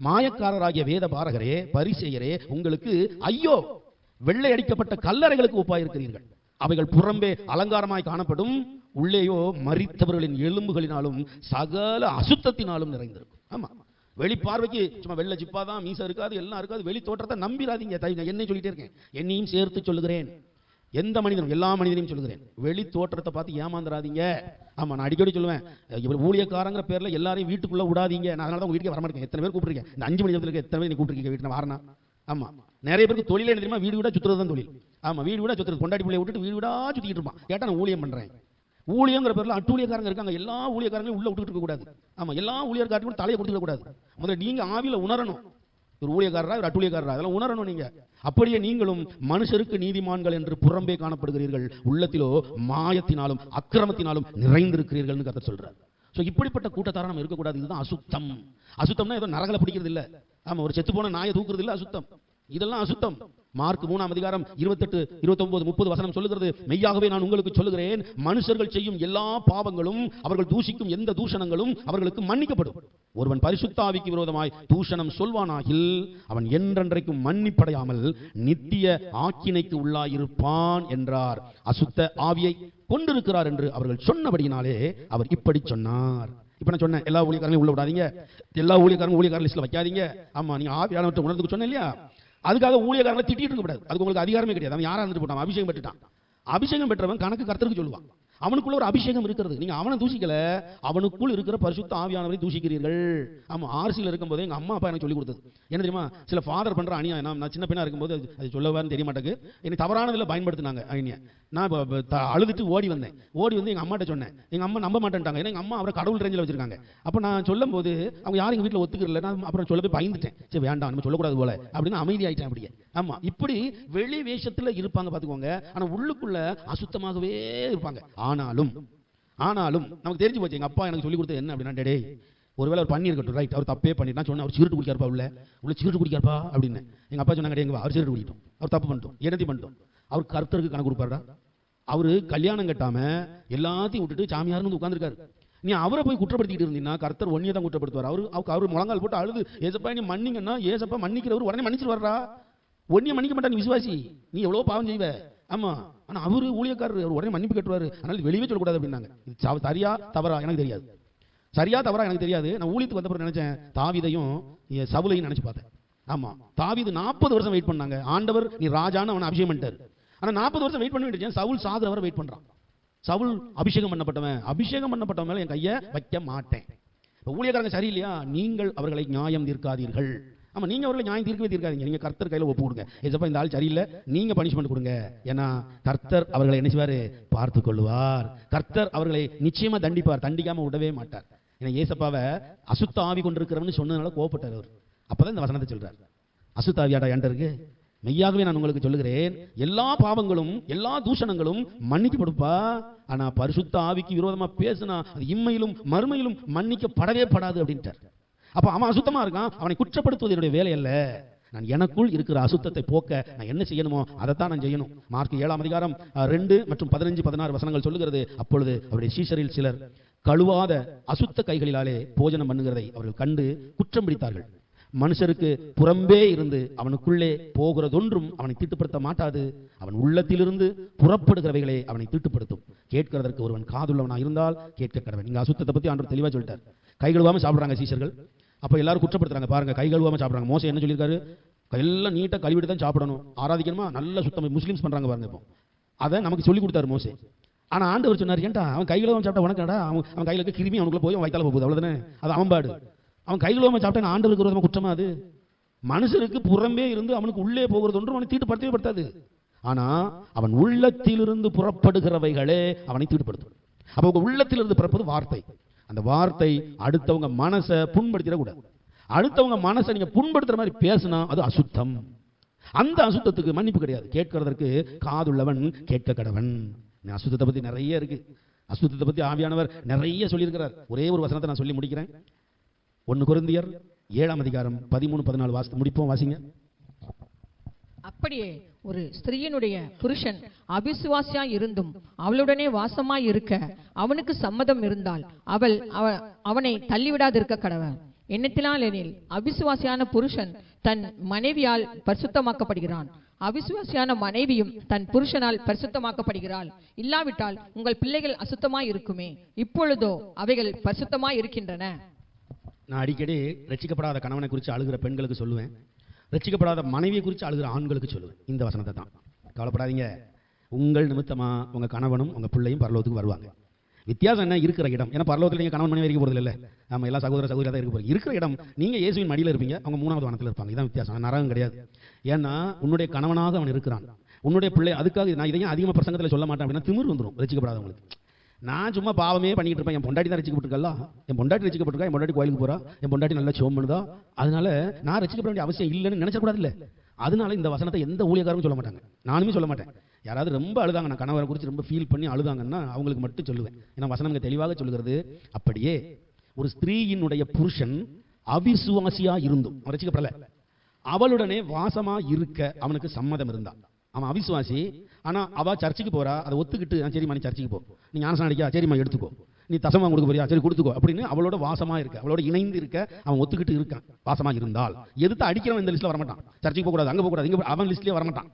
மாயக்காரராகிய வேத பாரகரே, பரிசேயரே, உங்களுக்கு ஐயோ! வெள்ளை அடிக்கப்பட்ட கல்லறைகளுக்கு ஒப்பாயிருக்கிறீர்கள். அவைகள் புறம்பே அலங்காரமாய் காணப்படும், உள்ளேயோ மரித்தவர்களின் எலும்புகளினாலும் சகல அசுத்தத்தினாலும் நிறைந்திருக்கும். ஆமா, வெளி பார்வைக்கு சும்மா வெள்ளை ஜிப்பாதான், மீசை இருக்காது, எல்லாம் இருக்காது. வெளி தோற்றத்தை நம்பிராதீங்க. என்னை சொல்லிட்டே இருக்கேன், என்னையும் சேர்த்து சொல்லுகிறேன். எந்த மனிதனும், எல்லா மனிதனையும் சொல்லுகிறேன், வெளி தோற்றத்தை பார்த்து ஏமாந்துராதீங்க. ஆமா, நான் அடிக்கடி சொல்லுவேன், இவர் ஊழியக்காரங்கிற பேர்ல எல்லாரையும் வீட்டுக்குள்ள விடாதீங்க. நான் அதனால தான் உங்க வீட்டுக்கு வரமாட்டேன். எத்தனை பேர் கூப்பிட்டுருக்கேன் இந்த 5 மணி நேரத்துக்கு, எத்தனை பேர் கூப்பிட்டுருக்கீங்க வீட்டு வாரணா? ஆமா, நிறைய பேருக்கு தொழிலே தெரியுமா, வீடு வீடா சுத்துறது தான் தொழில். ஆமா, வீடு வீடா சுத்துறது, கொண்டாடி பிள்ளைய விட்டுட்டு வீடு வீடா சுத்திட்டு இருப்பான். கேட்டா நான் ஊழியம் பண்றேன். ஊழியங்கிற பேர்ல அட்டூழியக்காரங்க இருக்காங்க. எல்லா ஊழியக்காரங்களையும் உள்ள விட்டுட்டு இருக்க கூடாது. ஆமா, எல்லா ஊழியர்காரங்களும் தலையை கொடுத்துக்க கூடாது. முதல்ல நீங்க ஆவியில உணரணும், ஒரு ஊழியக்காரரா ஒரு அட்டூழியக்காரரா, அதெல்லாம் உணரணும் நீங்க. அப்படியே நீங்களும் மனுஷருக்கு நீதிமான்கள் என்று புறம்பே காணப்படுகிறீர்கள், உள்ளத்திலோ மாயத்தினாலும் அக்கிரமத்தினாலும் நிறைந்திருக்கிறீர்கள் கர்த்தர் சொல்றார். சோ இப்படிப்பட்ட கூட்டத்தார நம்ம இருக்கக்கூடாது. இதுதான் அசுத்தம். அசுத்தம்னா ஏதோ நரகல பிடிக்கிறது இல்ல. ஆமா, ஒரு செத்து போன நாயை தூக்குறது இல்ல அசுத்தம். இதெல்லாம் அசுத்தம். மார்க் 3ஆம் அதிகாரம் 28, 29, 30 வசனம் சொல்லுகிறது, மெய்யாகவே நான் உங்களுக்கு சொல்லுகிறேன், மனுஷர்கள் செய்யும் எல்லா பாவங்களும், அவர்கள் தூஷிக்கும் எந்த தூஷணங்களும் அவர்களுக்கு மன்னிக்கப்படும். ஒருவன் பரிசுத்த ஆவிக்கு விரோதமாய் தூஷணம் சொல்வானாகில் அவன் என்றென்றைக்கும் மன்னிப்படையாமல் நித்திய ஆக்கினைக்கு உள்ளாயிருப்பான் என்றார். அசுத்த ஆவியை கொண்டிருக்கிறார் என்று அவர்கள் சொன்னபடியினாலே அவர் இப்படி சொன்னார். இப்ப நான் சொன்னேன், எல்லா ஊழியக்காரங்களையும் உள்ள விடாதீங்க, எல்லா ஊழியக்காரங்க ஊழியக்கார லிஸ்ட்ல வைக்காதீங்க. ஆமா, நீங்க ஆவியானவற்றை உணர்ந்துக்கு சொன்னேன் இல்லையா? அதுக்காக ஊழியக்காரங்களை திட்டிட்டு இருக்க கூடாது. அதுக்கு உங்களுக்கு அதிகாரமே கிடையாது. அவன் யாரா இருந்துட்டு போட்டான், அபிஷேகம் பெற்றுட்டான். அபிஷேகம் பெற்றவன் கணக்கு கர்த்தருக்கு சொல்லுவான். அவனுக்குள்ள ஒரு அபிஷேகம் இருக்கிறது. நீங்க அவனை தூசிக்கல, அவனுக்குள் இருக்கிற பரிசுத்த ஆவியானவரை தூசிக்கிறீர்கள். ஆமா, ஆர்சியில் இருக்கும்போது எங்க அம்மா அப்பா எனக்கு சொல்லி கொடுத்தது என்ன தெரியுமா? சில ஃபாதர் பண்ற அநியாயம். நான் சின்ன பையனா இருக்கும்போது அது சொல்லவான்னு தெரிய மாட்டேங்குது, என்னை தவறானதில் பயன்படுத்தினாங்க. நான் அழுதுட்டு ஓடி வந்து எங்க அம்மாட்ட சொன்னேன். எங்க அம்மா நம்ப மாட்டேன்ட்டாங்க. ஏன்னா எங்க அம்மா அவரை கடவுள் ரேஞ்சில் வச்சிருக்காங்க. அப்ப நான் சொல்லும் போது அவங்க யாரும் எங்க வீட்டில் ஒத்துக்கல. நான் அப்புறம் சொல்ல போய் பயந்துட்டேன். சரி வேண்டாம், நம்ம சொல்லக்கூடாது போல அப்படின்னு அமைதி ஆயிட்டேன். அப்படியே ஆமா, இப்படி வெளி வேஷத்துல இருப்பாங்க பாத்துக்கோங்க. ஆனா உள்ளுக்குள்ள அசுத்தமாகவே இருப்பாங்க. ஆனாலும் ஆனாலும் நமக்கு தெரிஞ்சு போச்சு, எங்க அப்பா எனக்கு சொல்லி கொடுத்தது என்ன அப்படின்னா, டேய் ஒருவேளை அவர் பண்ணி இருக்கட்டும், ரைட், அவர் தப்பே பண்ணிட்டு சொன்னா அவர் சிகரெட் குடிக்காருப்பா, உள்ள சிகரெட் குடிக்காருப்பா அப்படின்னு. எங்க அப்பா சொன்னாங்க, எங்க அவர் சிகரெட் குடிக்கட்டும், அவர் தப்பு பண்ணிட்டோம், என்னத்தையும் பண்ணிட்டோம், அவர் கர்த்தருக்கு கணக்கு கொடுப்பாருடா. அவரு கல்யாணம் கட்டாம எல்லாத்தையும் விட்டுட்டு சாமியார்னு வந்து உட்கார்ந்துருக்காரு. நீ அவரை போய் குற்றப்படுத்திட்டு இருந்தீங்கன்னா கர்த்தர் ஒன்னியை தான் குற்றப்படுத்துவார். அவர் முழங்கால் போட்டு அழுது, ஏசப்பா நீ மன்னிங்கன்னா, ஏசப்பா மன்னிக்கிறவர் உடனே மன்னிச்சிட்டு வர்றா, ஒன்னியை மன்னிக்க மாட்டா, நீ விசுவாசி, நீ எவ்வளவு பாவம் செய்வ. ஆமா, ஆனா அவரு ஊழியக்காரர், அவர் உடனே மன்னிப்பு கட்டுவாரு, அதனால வெளியே சொல்லக்கூடாது அப்படின்னாங்க. இது சரியா தவறா எனக்கு தெரியாது, சரியா தவறா எனக்கு தெரியாது. நான் ஊழியத்துக்கு வந்தப்பறம் நினைச்சேன், தாவீதையும் சவுலையும் நினைச்சு பார்த்தேன். ஆமா, தாவீது 40 வருஷம் வெயிட் பண்ணாங்க, ஆண்டவர் நீ ராஜான்னு அவனை அபிஷேகம் பண்ணிட்டாரு. ஆனா 40 வருஷம் வெயிட் பண்ணிட்டு சவுல் சாகுற வரை வெயிட் பண்றான். சவுல் அபிஷேகம் பண்ணப்பட்டவன் மேல என் கையை வைக்க மாட்டேன். ஊழியக்காரங்க சரியில்லையா, நீங்கள் அவர்களை நியாயம் தீர்க்காதீர்கள். ஆமா, நீங்க அவர்களை நியாயம் தீர்க்காதீங்க, நீங்க கர்த்தர் கையில ஒப்பு கொடுங்க. ஏசப்பா இந்த ஆள் சரியில்லை, நீங்க பனிஷ்மெண்ட் கொடுங்க. ஏன்னா கர்த்தர் அவர்களை என்ன செய்வாரு, பார்த்து கொள்வார். கர்த்தர் அவர்களை நிச்சயமா தண்டிப்பார், தண்டிக்காம விடவே மாட்டார். ஏன்னா ஏசப்பாவை அசுத்த ஆவி கொண்டிருக்கிறவன்னு சொன்னதுனால கோவப்பட்டார் அவர். அப்பதான் இந்த வசனத்தை சொல்றார், அசுத்த ஆவியாடா என்கிட்ட இருக்கு, மெய்யாகவே நான் உங்களுக்கு சொல்லுகிறேன், எல்லா பாவங்களும் எல்லா தூஷணங்களும் மன்னிக்கப்படுப்பா, ஆனா பரிசுத்த ஆவிக்கு விரோதமா பேசினா அது இம்மையிலும் மறுமையிலும் மன்னிக்கப்படவே படாது அப்படின்ட்டார். அப்ப அவன் அசுத்தமா இருக்கான், அவனை குற்றப்படுத்துவது என்னுடைய வேலை அல்ல, நான் எனக்குள் இருக்கிற அசுத்தத்தை போக்க நான் என்ன செய்யணுமோ அதைத்தான் நான் செய்யணும். மார்க் 7ஆம் அதிகாரம் 2 மற்றும் 15, 16 வசனங்கள் சொல்லுகிறது. அப்பொழுது அவருடைய சீஷரில் சிலர் கழுவாத அசுத்த கைகளிலாலே போஜனம் பண்ணுகிறதை அவர்கள் கண்டு குற்றம் பிடித்தார்கள். மனுஷருக்கு புறம்பே இருந்து அவனுக்குள்ளே போகிறதொன்றும் அவனை தீட்டுப்படுத்த மாட்டாது, அவன் உள்ளத்திலிருந்து புறப்படுகிறவைகளே அவனை தீட்டுப்படுத்தும். கேட்கிறதற்கு ஒருவன் காதுள்ளவனாக இருந்தால் கேட்க கடவன். இங்க அசுத்தத்தை பத்தி ஆண்டவர் தெளிவா சொல்லிட்டார். கை கழுவாம சாப்பிடுறாங்க சீஷர்கள், அப்ப எல்லாரும் குற்றப்படுத்துறாங்க, பாருங்க கை கழுவாம சாப்பிடுறாங்க. மோசே என்ன சொல்லியிருக்காரு, கையெல்லாம் நீட்டா கழுவிட்டு தான் சாப்பிடணும், ஆராதிக்கணுமா, நல்ல சுத்தம். முஸ்லிம்ஸ் பண்றாங்க பாருங்க, இப்போ அதை நமக்கு சொல்லி கொடுத்தாரு மோசே. ஆனா ஆண்டவர் சொன்னார், ஏன்டா அவன் கையில சாப்பிட்டா உனக்கடா, அவன் கையில இருக்க கிருமி அவனுக்குள்ள போய் வயித்தால போகுது, அவ்வளவுதானே, அது அவன்பாடு. அவன் கையில சாப்பிட்டா ஆண்டவருக்கு விரோதமா குற்றமா அது? மனுஷருக்கு புறம்பே இருந்து அவனுக்கு உள்ளே போகிறது ஒன்றும் அவனை தீட்டுப்படுத்தவே படுத்தாது, ஆனா அவன் உள்ளத்திலிருந்து புறப்படுகிறவைகளே அவனை தீட்டுப்படுத்தும். அப்ப உங்க உள்ளத்திலிருந்து பிறப்பது வார்த்தை. அந்த வார்த்தை அடுத்தவங்க மனசை புண்படுத்திட கூடாது. அடுத்தவங்க மனசை நீங்க புண்படுத்துற மாதிரி பேசினா அது அசுத்தம். அந்த அசுத்தத்துக்கு மன்னிப்பு கிடையாது. கேட்கிறதற்கு காதுள்ளவன் கேட்க கடவன். அசுத்தத்தை பத்தி நிறைய இருக்கு, அசுத்தத்தை பத்தி ஆவியானவர் நிறைய சொல்லியிருக்கிறார். ஒரே ஒரு வசனத்தை நான் சொல்லி முடிக்கிறேன். 1 கொரிந்தியர் 7ஆம் அதிகாரம் 13, 14 வாசித்து முடிப்போம், வாசிங்க. அப்படியே ஒரு ஸ்திரீயினுடைய புருஷன் அவிசுவாசியாய் இருந்தும் அவளுடனே வாசமாய் இருக்க அவனுக்கு சம்மதம் இருந்தால் அவனை தள்ளிவிடாதிருக்க கடவன். எண்ணத்தினால் எனில் அவிசுவாசியான புருஷன் தன் மனைவியால் பரிசுத்தமாக்கப்படுகிறான், அவிசுவாசியான மனைவியும் தன் புருஷனால் பரிசுத்தமாக்கப்படுகிறாள். இல்லாவிட்டால் உங்கள் பிள்ளைகள் அசுத்தமாய் இருக்குமே, இப்பொழுதோ அவைகள் பரிசுத்தமாய் இருக்கின்றன. நான் அடிக்கடி ரட்சிக்கப்படாத கணவனை குறித்து அழுகிற பெண்களுக்கு சொல்லுவேன், ரட்சிக்கப்படாத மனைவியை குறித்து அழுகிற ஆண்களுக்கு சொல்லுவேன் இந்த வசனத்தை தான். கவலைப்படாதீங்க, உங்கள் நிமித்தமா உங்க கணவனும் உங்க பிள்ளையும் பரலோகத்துக்கு வருவாங்க. வித்தியாசம் என்ன, இருக்கிற இடம். ஏன்னா பரலோகத்தில் நீங்க கணவன் மனைவி இருக்க போறது இல்லை, நம்ம எல்லா சகோதர சகோதரியாக தான் இருக்க போறோம். இருக்கிற இடம் நீங்க இயேசுவின் மடியில் இருப்பீங்க, அவங்க 3ஆவது வானத்தில் இருப்பாங்க. இதான் வித்தியாசம், நரகம் கிடையாது. ஏன்னா உன்னுடைய கணவனாக அவன் இருக்கிறான், உன்னுடைய பிள்ளை. அதுக்காக நான் இதையும் அதிகமாக பிரசங்கத்தில் சொல்ல மாட்டேன் அப்படின்னா திமிர் வந்துடும் ரட்சிக்கப்படாதவங்களுக்கு. நான் சும்மா பாவமே பண்ணிட்டு இருப்பேன், என் பொண்டாட்டி தான் ரட்சிக்கப்பட்டிருக்கா, என் பொண்டாட்டி ரட்சிக்கப்பட்டிருக்கா, என் பொண்டாட்டி கோயிலுக்கு போறா, என் பொண்டாட்டி நல்லா சோம் பண்ணுதா, அதனால நான் ரட்சிக்கப்பட வேண்டிய அவசியம் இல்லைன்னு நினைச்சக்கூடாது இல்லை. அதனால இந்த வசனத்தை எந்த ஊழியக்காரரும் சொல்ல மாட்டாங்க, நானுமே சொல்ல மாட்டேன். யாராவது ரொம்ப அழுதாங்க, நான் கணவரை குறித்து ரொம்ப ஃபீல் பண்ணி அழுதாங்கன்னா அவங்களுக்கு மட்டும் சொல்லுவேன். ஏன்னா வசனம் தெளிவாக சொல்லுகிறது. அப்படியே ஒரு ஸ்திரீயினுடைய புருஷன் அவிசுவாசியா இருந்தும் ரட்சிக்கப்படல, அவளுடனே வாசமா இருக்க அவனுக்கு சம்மதம் இருந்தான். அவன் அவிசுவாசி, ஆனா அவ சர்ச்சுக்கு போறா, அதை ஒத்துக்கிட்டு சரிம்மா நீ சர்ச்சுக்கு போ, நீ ஞானஸ்நானம் அடிக்கா, சரிம்மா எடுத்துக்கோ, நீ தசமா கொடுக்க போறியா, சரி கொடுத்துக்கோ அப்படின்னு அவளோட வாசமா இருக்க, அவளோட இணைந்து இருக்க அவன் ஒத்துக்கிட்டு இருக்கான். வாசமா இருந்தால் எதிர்த்து அடிக்கிறவன் இந்த லிஸ்ட்ல வரமாட்டான், சர்ச்சுக்கு போக கூடாது, அங்க போக கூடாது, இங்க அவன் லிஸ்ட்லயே வரமாட்டான்.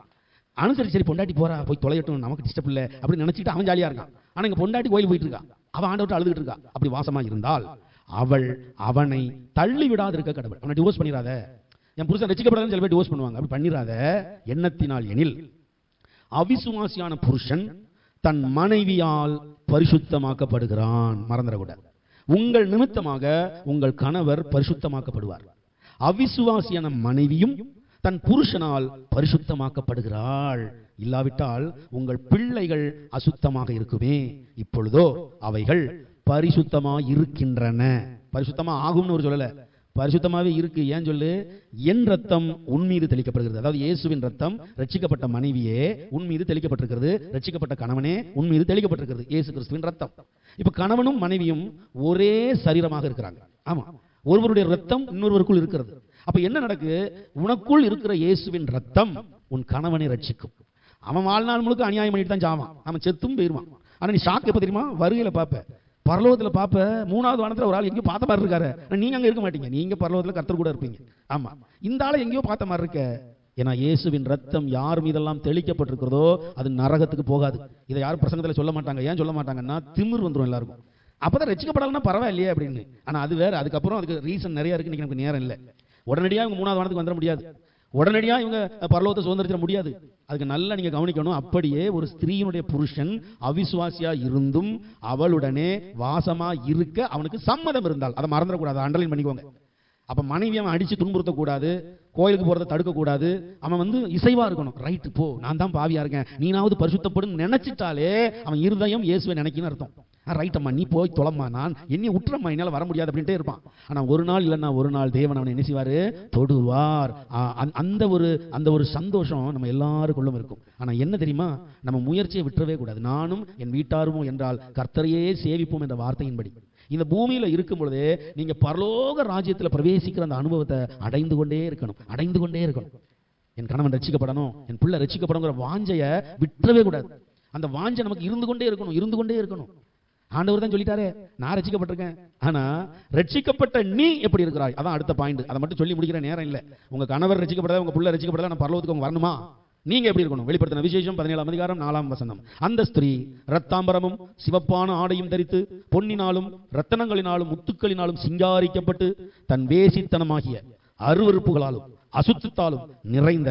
அனுசரி சரி பொண்டாட்டி போறா, போய் தொலையட்டும், நமக்கு டிஸ்டர்ப் இல்லை அப்படின்னு நினைச்சிட்டு அவன் ஜாலியா இருக்கான். ஆனா இங்க பொண்டாட்டி கோயில் போயிட்டு இருக்கா, அவன் ஆண்டவர்ட்ட அழுதுகிட்டு இருக்கா. அப்படி வாசமா இருந்தால் அவள் அவனை தள்ளி விடாது இருக்க கடவுள். அவனை டிவோர்ஸ் பண்ணிடாத, என் புருஷன் ரட்சிக்கப்படாதுன்னு சில பேர் டிவோர்ஸ் பண்ணுவாங்க, அப்படி பண்ணிடாத. எண்ணத்தினால் எனில் அவிசுவாசியான புருஷன் தன் மனைவியால் பரிசுத்தமாக்கப்படுகிறான். மறந்துடக்கூடாது, உங்கள் நிமித்தமாக உங்கள் கணவர் பரிசுத்தமாக்கப்படுவார். அவிசுவாசியான மனைவியும் தன் புருஷனால் பரிசுத்தமாக்கப்படுகிறாள். இல்லாவிட்டால் உங்கள் பிள்ளைகள் அசுத்தமாக இருக்குமே, இப்பொழுதோ அவைகள் பரிசுத்தமாக இருக்கின்றன. பரிசுத்தமா ஆகும்னு ஒரு சொல்லல, பரிசுத்தமாவே இருக்கு. ஏன் சொல்லு? என் ரத்தம் உன் மீது தெளிக்கப்படுகிறது. அதாவது இயேசுவின் ரத்தம், ரட்சிக்கப்பட்ட மனைவியே உன் மீது தெளிக்கப்பட்டிருக்கிறது, ரட்சிக்கப்பட்ட கணவனே உன் மீது தெளிக்கப்பட்டிருக்கிறது. இயேசு கிறிஸ்துவின் ரத்தம். இப்ப கணவனும் மனைவியும் ஒரே சரீரமாக இருக்கிறாங்க. ஆமா, ஒருவருடைய ரத்தம் இன்னொருவருக்குள் இருக்கிறது. அப்ப என்ன நடக்கு? உனக்குள் இருக்கிற இயேசுவின் ரத்தம் உன் கணவனை ரட்சிக்கும். அவன் வாழ்நாள் முழுக்க அநியாயம் பண்ணிட்டு தான் சாவான், அவன் செத்தும் போயிருவான். ஆனா நீ ஷாக் எப்ப தெரியுமா? வருகையில பாப்ப, பரலோகத்துல பாப்ப, 3வது வானத்துல ஒரு ஆள் எங்கேயோ பார்த்த மாதிரி இருக்காரு. நீங்க அங்க இருக்க மாட்டீங்க, நீங்க பரலோகத்துல கர்த்தர் கூட இருப்பீங்க. ஆமா, இந்த ஆளை எங்கேயோ பார்த்த மாதிரி இருக்க. ஏன்னா இயேசுவின் ரத்தம் யார் மீதெல்லாம் தெளிக்கப்பட்டிருக்கிறதோ அது நரகத்துக்கு போகாது. இதை யாரும் பிரசங்கத்துல சொல்ல மாட்டாங்க. ஏன் சொல்ல மாட்டாங்கன்னா திமிர் வந்துடும் எல்லாருக்கும். அப்பதான் ரட்சிக்கப்படலன்னா பரவாயில்லையே அப்படின்னு. ஆனா அது வேற. அதுக்கப்புறம் அதுக்கு ரீசன் நிறைய இருக்கு. நமக்கு நேரம் இல்லை. உடனடியாக இவங்க 3வது வானத்துக்கு வந்துட முடியாது, உடனடியாக இவங்க பரலோகத்தை சுதந்திரிச்சிட முடியாது. அதுக்கு நல்லா நீங்க கவனிக்கணும். அப்படியே ஒரு ஸ்திரீயினுடைய புருஷன் அவிசுவாசியா இருந்தும் அவளுடனே வாசமா இருக்க அவனுக்கு சம்மதம் இருந்தால், அதை மறந்துடக்கூடாது, அண்டர்லைன் பண்ணிக்கோங்க. அப்ப மனைவி அவன் அடிச்சு துன்புறுத்தக்கூடாது, கோயிலுக்கு போறதை தடுக்கக்கூடாது. அவன் இசைவா இருக்கணும். ரைட்டு போ, நான் தான் பாவியா இருக்கேன், நீனாவது பரிசுத்தப்படும் நினைச்சிட்டாலே அவன் இருதயம் இயேசுவை நினைக்கணும்னு அர்த்தம். ரைட் அம்மா, நீ போய் தொலைம்மா, நான் என்னை விட்டுறம்மா, என்னால் வர முடியாது அப்படின்ட்டே இருப்பான். ஆனா ஒரு நாள் இல்லைன்னா ஒரு நாள் தேவன் அவனை என்ன செய்வாரு? தொடுவார். அந்த ஒரு சந்தோஷம் நம்ம எல்லாருக்குள்ளும் இருக்கும். ஆனா என்ன தெரியுமா? நம்ம முயற்சியை விட்டுறவே கூடாது. நானும் என் வீட்டாருமோ என்றால் கர்த்தரையே சேவிப்போம் என்ற வார்த்தையின்படி இந்த பூமியில இருக்கும் பொழுதே நீங்க பரலோக ராஜ்யத்தில் பிரவேசிக்கிற அந்த அனுபவத்தை அடைந்து கொண்டே இருக்கணும், அடைந்து கொண்டே இருக்கணும். என் கணவன் ரட்சிக்கப்படணும், என் பிள்ளை ரட்சிக்கப்படணுங்கிற வாஞ்சைய விட்டுறவே கூடாது. அந்த வாஞ்சை நமக்கு இருந்து கொண்டே இருக்கணும், இருந்து கொண்டே இருக்கணும். ஆண்டவர் தான் சொல்லிட்டாரே, நான் ரட்சிக்கப்பட்டிருக்கேன். ஆனா ரட்சிக்கப்பட்ட நீ எப்படி இருக்கிறாய்? அதான் அடுத்த பாயிண்ட். அதை மட்டும் சொல்லி முடிக்கிற நேரம் இல்லை. உங்க கணவர் ரட்சிக்கப்படாத, உங்க பிள்ளை ரட்சிக்கப்படாத, நான் பரலோகத்துக்கு அவங்க வரணுமா? நீங்க எப்படி இருக்கணும்? வெளிப்படுத்தின விசேஷம் 17ஆம் அதிகாரம் 4ஆம் வசனம். அந்த ஸ்திரீ இரத்தாம்பரமும் சிவப்பான ஆடையும் தரித்து பொன்னினாலும் ரத்தனங்களினாலும் முத்துக்களினாலும் சிங்காரிக்கப்பட்டு தன் வேசித்தனமாகிய அருவருப்புகளாலும் அசுத்தத்தாலும் நிறைந்த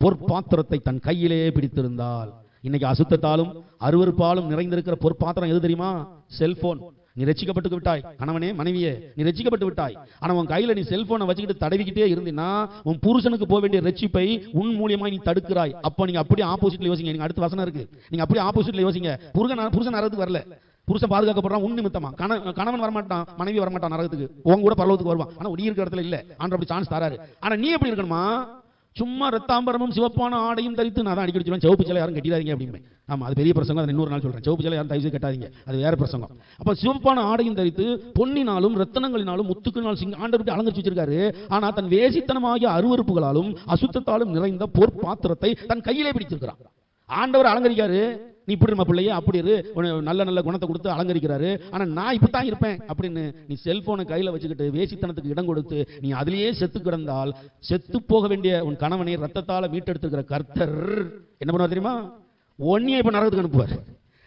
பொற்பாத்திரத்தை தன் கையிலே பிடித்திருந்தாள். இன்னைக்கு அசுத்தத்தாலும் அருவருப்பாலும் நிறைந்திருக்கிற பொற்பாத்திரம் எது தெரியுமா? செல்போன். நீ ரட்சிக்கப்பட்டு விட்டாய், கணவனே மனைவியே, நீ ரட்சிக்கப்பட்டு விட்டாய். ஆனா உன் கையில நீ செல்போனை வச்சுக்கிட்டு தடவிக்கிட்டே இருந்தீன்னா உன் புருஷனுக்கு போக வேண்டிய ரட்சிப்பை உன் மூலியமா நீ தடுக்கிறாய். அப்ப நீங்க அப்படியே ஆப்போசிட்ல யோசிங்க. நீங்க அடுத்த வசனம் இருக்கு, நீங்க அப்படியே ஆப்போசிட்ல யோசிங்க. புருஷன் நரகத்துக்கு வரல, புருஷன் பாதுகாக்கப்படுறான் உன் நிமித்தமா. கணவன் வரமாட்டான், மனைவி வரமாட்டான் நரகத்துக்கு, உங்க கூட பரலோகத்துக்கு வருவான். ஆனா நீ இருக்கிற இடத்துல இல்ல, ஆண்டவர் அப்படி சான்ஸ் தராரு. ஆனா நீ எப்படி இருக்கணுமா? சும்மா ரத்தாம்பரமும் சிவப்பான ஆடையும் தரித்து, நான் தான் அடிக்கடி சொல்லுவேன், சிவப்பு சேலை யாரும் கட்டிடாதீங்க அப்படின்னு. ஆமா, அது பெரிய பிரசங்கம், அதை இன்னொரு நாள் சொல்றேன். சிவப்பு சேலை யாரும் தயவு கட்டாதீங்க, அது வேற பிரசங்கம். அப்ப சிவப்பான ஆடையும் தரித்து பொன்னினாலும் ரத்தனங்களினாலும் முத்துக்களினாலும் ஆண்டவருக்கு அலங்கரிச்சு வச்சிருக்காரு. ஆனா தன் வேசித்தனமாகிய அருவருப்புகளாலும் அசுத்தத்தாலும் நிறைந்த பொற்பாத்திரத்தை தன் கையிலே பிடித்திருக்கிறான். ஆண்டவர் அலங்கரிக்காரு, நீ இப்படி நம்ம பிள்ளையே அப்படி இரு, நல்ல நல்ல குணத்தை கொடுத்து அலங்கரிக்கிறாரு. ஆனா நான் இப்படித்தான் இருப்பேன் அப்படின்னு நீ செல்போனை கையில வச்சுக்கிட்டு வேசித்தனத்துக்கு இடம் கொடுத்து நீ அதிலேயே செத்து கிடந்தால், செத்து போக வேண்டிய உன் கணவனை ரத்தத்தால மீட்டெடுத்துக்கிற கர்த்தர் என்ன பண்ணுவார் தெரியுமா? ஒன்னியே இப்ப நரகத்துக்கு அனுப்புவார்.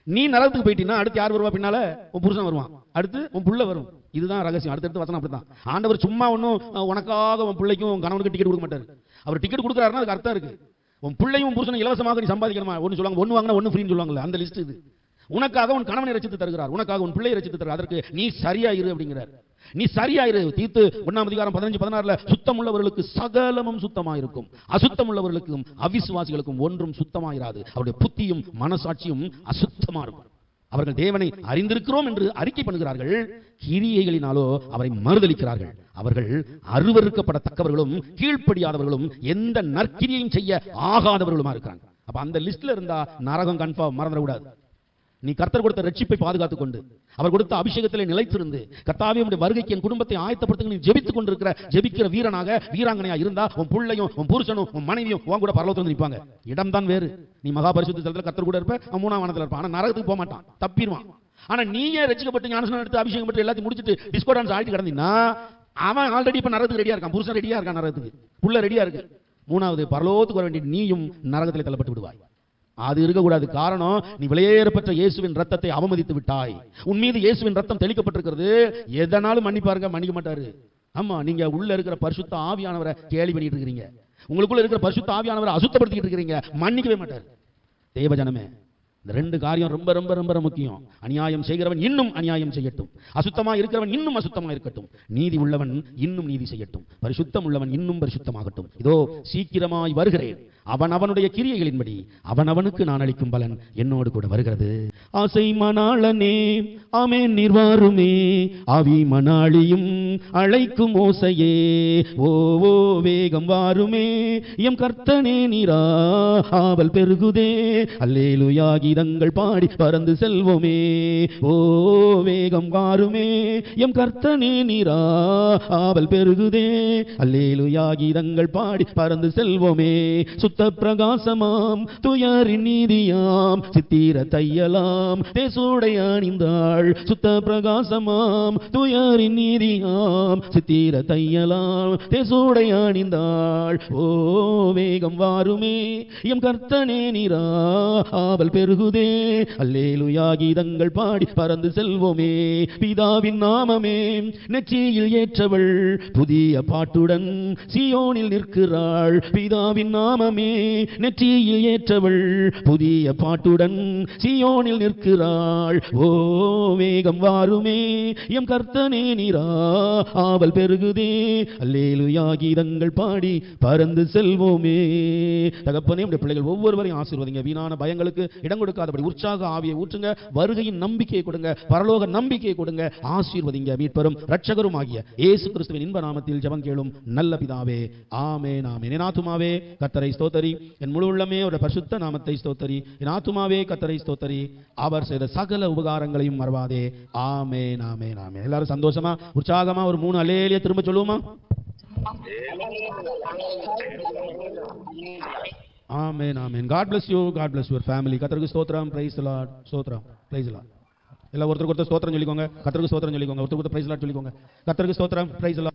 நீ நரகத்துக்கு போயிட்டீங்கன்னா அடுத்து யார் வருவா? பின்னால உன் புருஷன் வருவான், அடுத்து உன் புள்ள வரும். இதுதான் ரகசியம். அடுத்தடுத்து வசனம் அப்படித்தான். ஆண்டவர் சும்மா ஒன்னும் உனக்காக உன் பிள்ளைக்கும் உன் கணவனுக்கு டிக்கெட் கொடுக்க மாட்டாரு. அவர் டிக்கெட் கொடுக்குறாருன்னா அதுக்கு அர்த்தம் இருக்கு. உன் பிள்ளையும் புருஷனும் இலவசமாக நீ சம்பாதிக்கணுமா? ஒன்னு சொல்லுவாங்க, ஒன்னு வாங்கினா ஒன்னு ஃப்ரீன்னு சொல்லுவாங்கல்ல, அந்த லிஸ்ட் இது. உனக்காக உன் கணவனை ரட்சித்து தருகிறார், உனக்காக உன் பிள்ளையை ரட்சித்து தருகிறார். அதற்கு நீ சரியாயிரு அப்படிங்கிறார். நீ சரியாயிரு. தீத்து 1ஆம் அதிகாரம் 15-16 சுத்தம் உள்ளவர்களுக்கு சகலமும் சுத்தமாயிருக்கும், அசுத்தம் உள்ளவர்களுக்கும் அவிசுவாசிகளுக்கும் ஒன்றும் சுத்தமாயிராது. அவருடைய புத்தியும் மனசாட்சியும் அசுத்தமா இருக்கும். அவர்கள் தேவனை அறிந்திருக்கிறோம் என்று அறிக்கை பண்ணுகிறார்கள், கிரியைகளினாலோ அவரை மறுதலிக்கிறார்கள். அவர்கள் அருவருக்கப்படத்தக்கவர்களும் கீழ்ப்படியாதவர்களும் எந்த நற்கிரியையும் செய்ய ஆகாதவர்களுமா இருக்கிறாங்க. அப்ப அந்த லிஸ்ட்ல இருந்தா நரகம் கன்ஃபார்ம், மறந்துடக்கூடாது. நீ கர்த்தர் கொடுத்த ரட்சிப்பை பாதுகாத்துக் கொண்டு அவர் கொடுத்த அபிஷேகத்திலே நிலைத்திருந்து கர்த்தாவே உம்முடைய வருகைக்கு என் குடும்பத்தை ஆயத்தப்படுத்த நீ ஜெபித்துக் கொண்டிருக்கிற ஜெபிக்கிற வீரனாக வீராங்கனையா இருந்தா உன் பிள்ளையும் உன் புருஷனும் உன் மனைவியும் உன் கூட பரலோகத்துல வந்து நிற்பாங்க. இடம் தான் வேறு. நீ மகா பரிசுத்த ஸ்தலத்துல கர்த்தர் கூட இருப்ப, 3ஆம் வானத்துல இருப்பான். ஆனா நரகத்துக்கு போக மாட்டான், தப்பிடுவான். ஆனா நீயே ரட்சிக்கப்பட்டு ஞானஸ்நானம் எடுத்து அபிஷேகம் பெற்று எல்லாத்தையும் முடிச்சிட்டு டிஸ்கோ டான்ஸ் ஆடிட்டு கிடந்தீங்கன்னா அவன் ஆல்ரெடி இப்ப நரகத்துக்கு ரெடியா இருக்கான், புருஷன் ரெடியா இருக்கான், நரகத்துக்கு புள்ள ரெடியா இருக்கு. 3வது பரலோகத்துக்கு வர வேண்டிய நீயும் நரகத்திலே தள்ளப்பட்டு விடுவாய். அது இருக்கக்கூடாது. காரணம், நீ விலையேறப்பட்ட இயேசுவின் ரத்தத்தை அவமதித்து விட்டாய். உன் மீது இயேசுவின் ரத்தம் தெளிக்கப்பட்டிருக்கிறது. எதனாலும் மன்னிப்பாருங்க, மன்னிக்க மாட்டாரு. ஆமா, நீங்க உள்ள இருக்கிற பரிசுத்த ஆவியானவரை கேலி பண்ணிட்டு இருக்கிறீங்க, உங்களுக்குள்ள இருக்கிற பரிசுத்த ஆவியானவரை அசுத்தப்படுத்திட்டு இருக்கிறீங்க, மன்னிக்கவே மாட்டாரு. தேவஜனமே, இந்த 2 காரியம் ரொம்ப ரொம்ப ரொம்ப முக்கியம். அநியாயம் செய்கிறவன் இன்னும் அநியாயம் செய்யட்டும், அசுத்தமா இருக்கிறவன் இன்னும் அசுத்தமா இருக்கட்டும், நீதி உள்ளவன் இன்னும் நீதி செய்யட்டும், பரிசுத்தம் உள்ளவன் இன்னும் பரிசுத்தமாகட்டும். இதோ சீக்கிரமாய் வருகிறேன், அவன் அவனுடைய கிரியைகளின்படி அவனவனுக்கு நான் அளிக்கும் பலன் என்னோடு கூட வருகிறது. ஆசை மணாளனே ஆமென் நிர்வாருமே, ஆவி மணாளியும் அழைக்கும் ஓசையே, ஓ ஓ வேகம் வாருமே எம் கர்த்தனே நீரா ஆவல் பெருகுதே, அல்லேலூயா கீதங்கள் பாடி பறந்து செல்வோமே, ஓ வேகம் வாருமே எம் கர்த்தனே நீரா ஆவல் பெருகுதே, அல்லேலூயா கீதங்கள் பாடி பறந்து செல்வோமே. சுத்த பிரகாசமாம் துயரின் நீதியாம் சித்திர தையலாம் தேசோடை அணிந்தாள், சுத்த பிரகாசமாம் துயரின் நீதியாம் சித்திர தையலாம் தேசோடை அணிந்தாள், ஓ வேகம் வாருமே எம் கர்த்தனே நீரா ஆவல் பெருகுதே, அல்லேலூயா கீதங்கள் பாடி பறந்து செல்வோமே. பிதாவின் நாமமே நெற்றியில் ஏற்றவள் புதிய பாட்டுடன் சீயோனில் நிற்கிறாள், பிதாவின் நாமமே நெற்றியில் ஏற்றவள் புதிய பாட்டுடன் சீயோனில் நிற்கிறாள், ஓ வேகம் வாருமே எம் கர்த்தனே நீரா ஆவல் பெருகுதே, அல்லேலூயா கீதங்கள் பாடி பறந்து செல்வோமே. தகப்பனே உடைய பிள்ளைகள் ஒவ்வொருவரையும் ஆசீர்வதிங்க, வீணான பயங்களுக்கு இடம் கொடுக்காதபடி உற்சாக ஆவியை ஊற்றுங்க, வருகையின் நம்பிக்கையை கொடுங்க, பரலோக நம்பிக்கையை கொடுங்க, ஆசீர்வதிங்க. மீட்பரும் இரட்சகரும் ஆகிய இயேசு கிறிஸ்துவின் இன்ப நாமத்தில் ஜெபம் கேளும் நல்ல பிதாவே, ஆமென் ஆமென். என் ஆத்துமாவே கர்த்தரை ஸ்தோத்தரி, என் முழு உள்ளமே அவருடைய பரிசுத்த நாமத்தை ஸ்தோத்தரி, என் ஆத்துமாவே கர்த்தரை ஸ்தோத்தரி, அவர் செய்த சகல உபகாரங்களையும் மறவாதே. ஆமென் ஆமென் ஆமென். எல்லாரும் சந்தோஷமா உற்சாகமா ஒரு 3 அல்லேலூயா திரும்ப சொல்லுவோமா? ஆமென் ஆமென். God bless you, God bless your family. கர்த்தருக்கு ஸ்தோத்திரம், praise the Lord, ஸ்தோத்திரம், praise the Lord. எல்லாம் ஒருத்தருக்கு ஒருத்தர் ஸ்தோத்திரம் சொல்லிக்கோங்க, கர்த்தருக்கு ஸ்தோத்திரம் சொல்லிக்கோங்க, ஒருத்தருக்கு ஒருத்தர் praise the Lord சொல்லிக்கோங்க. கர்த்தருக்கு ஸ்தோத்திரம், praise the Lord.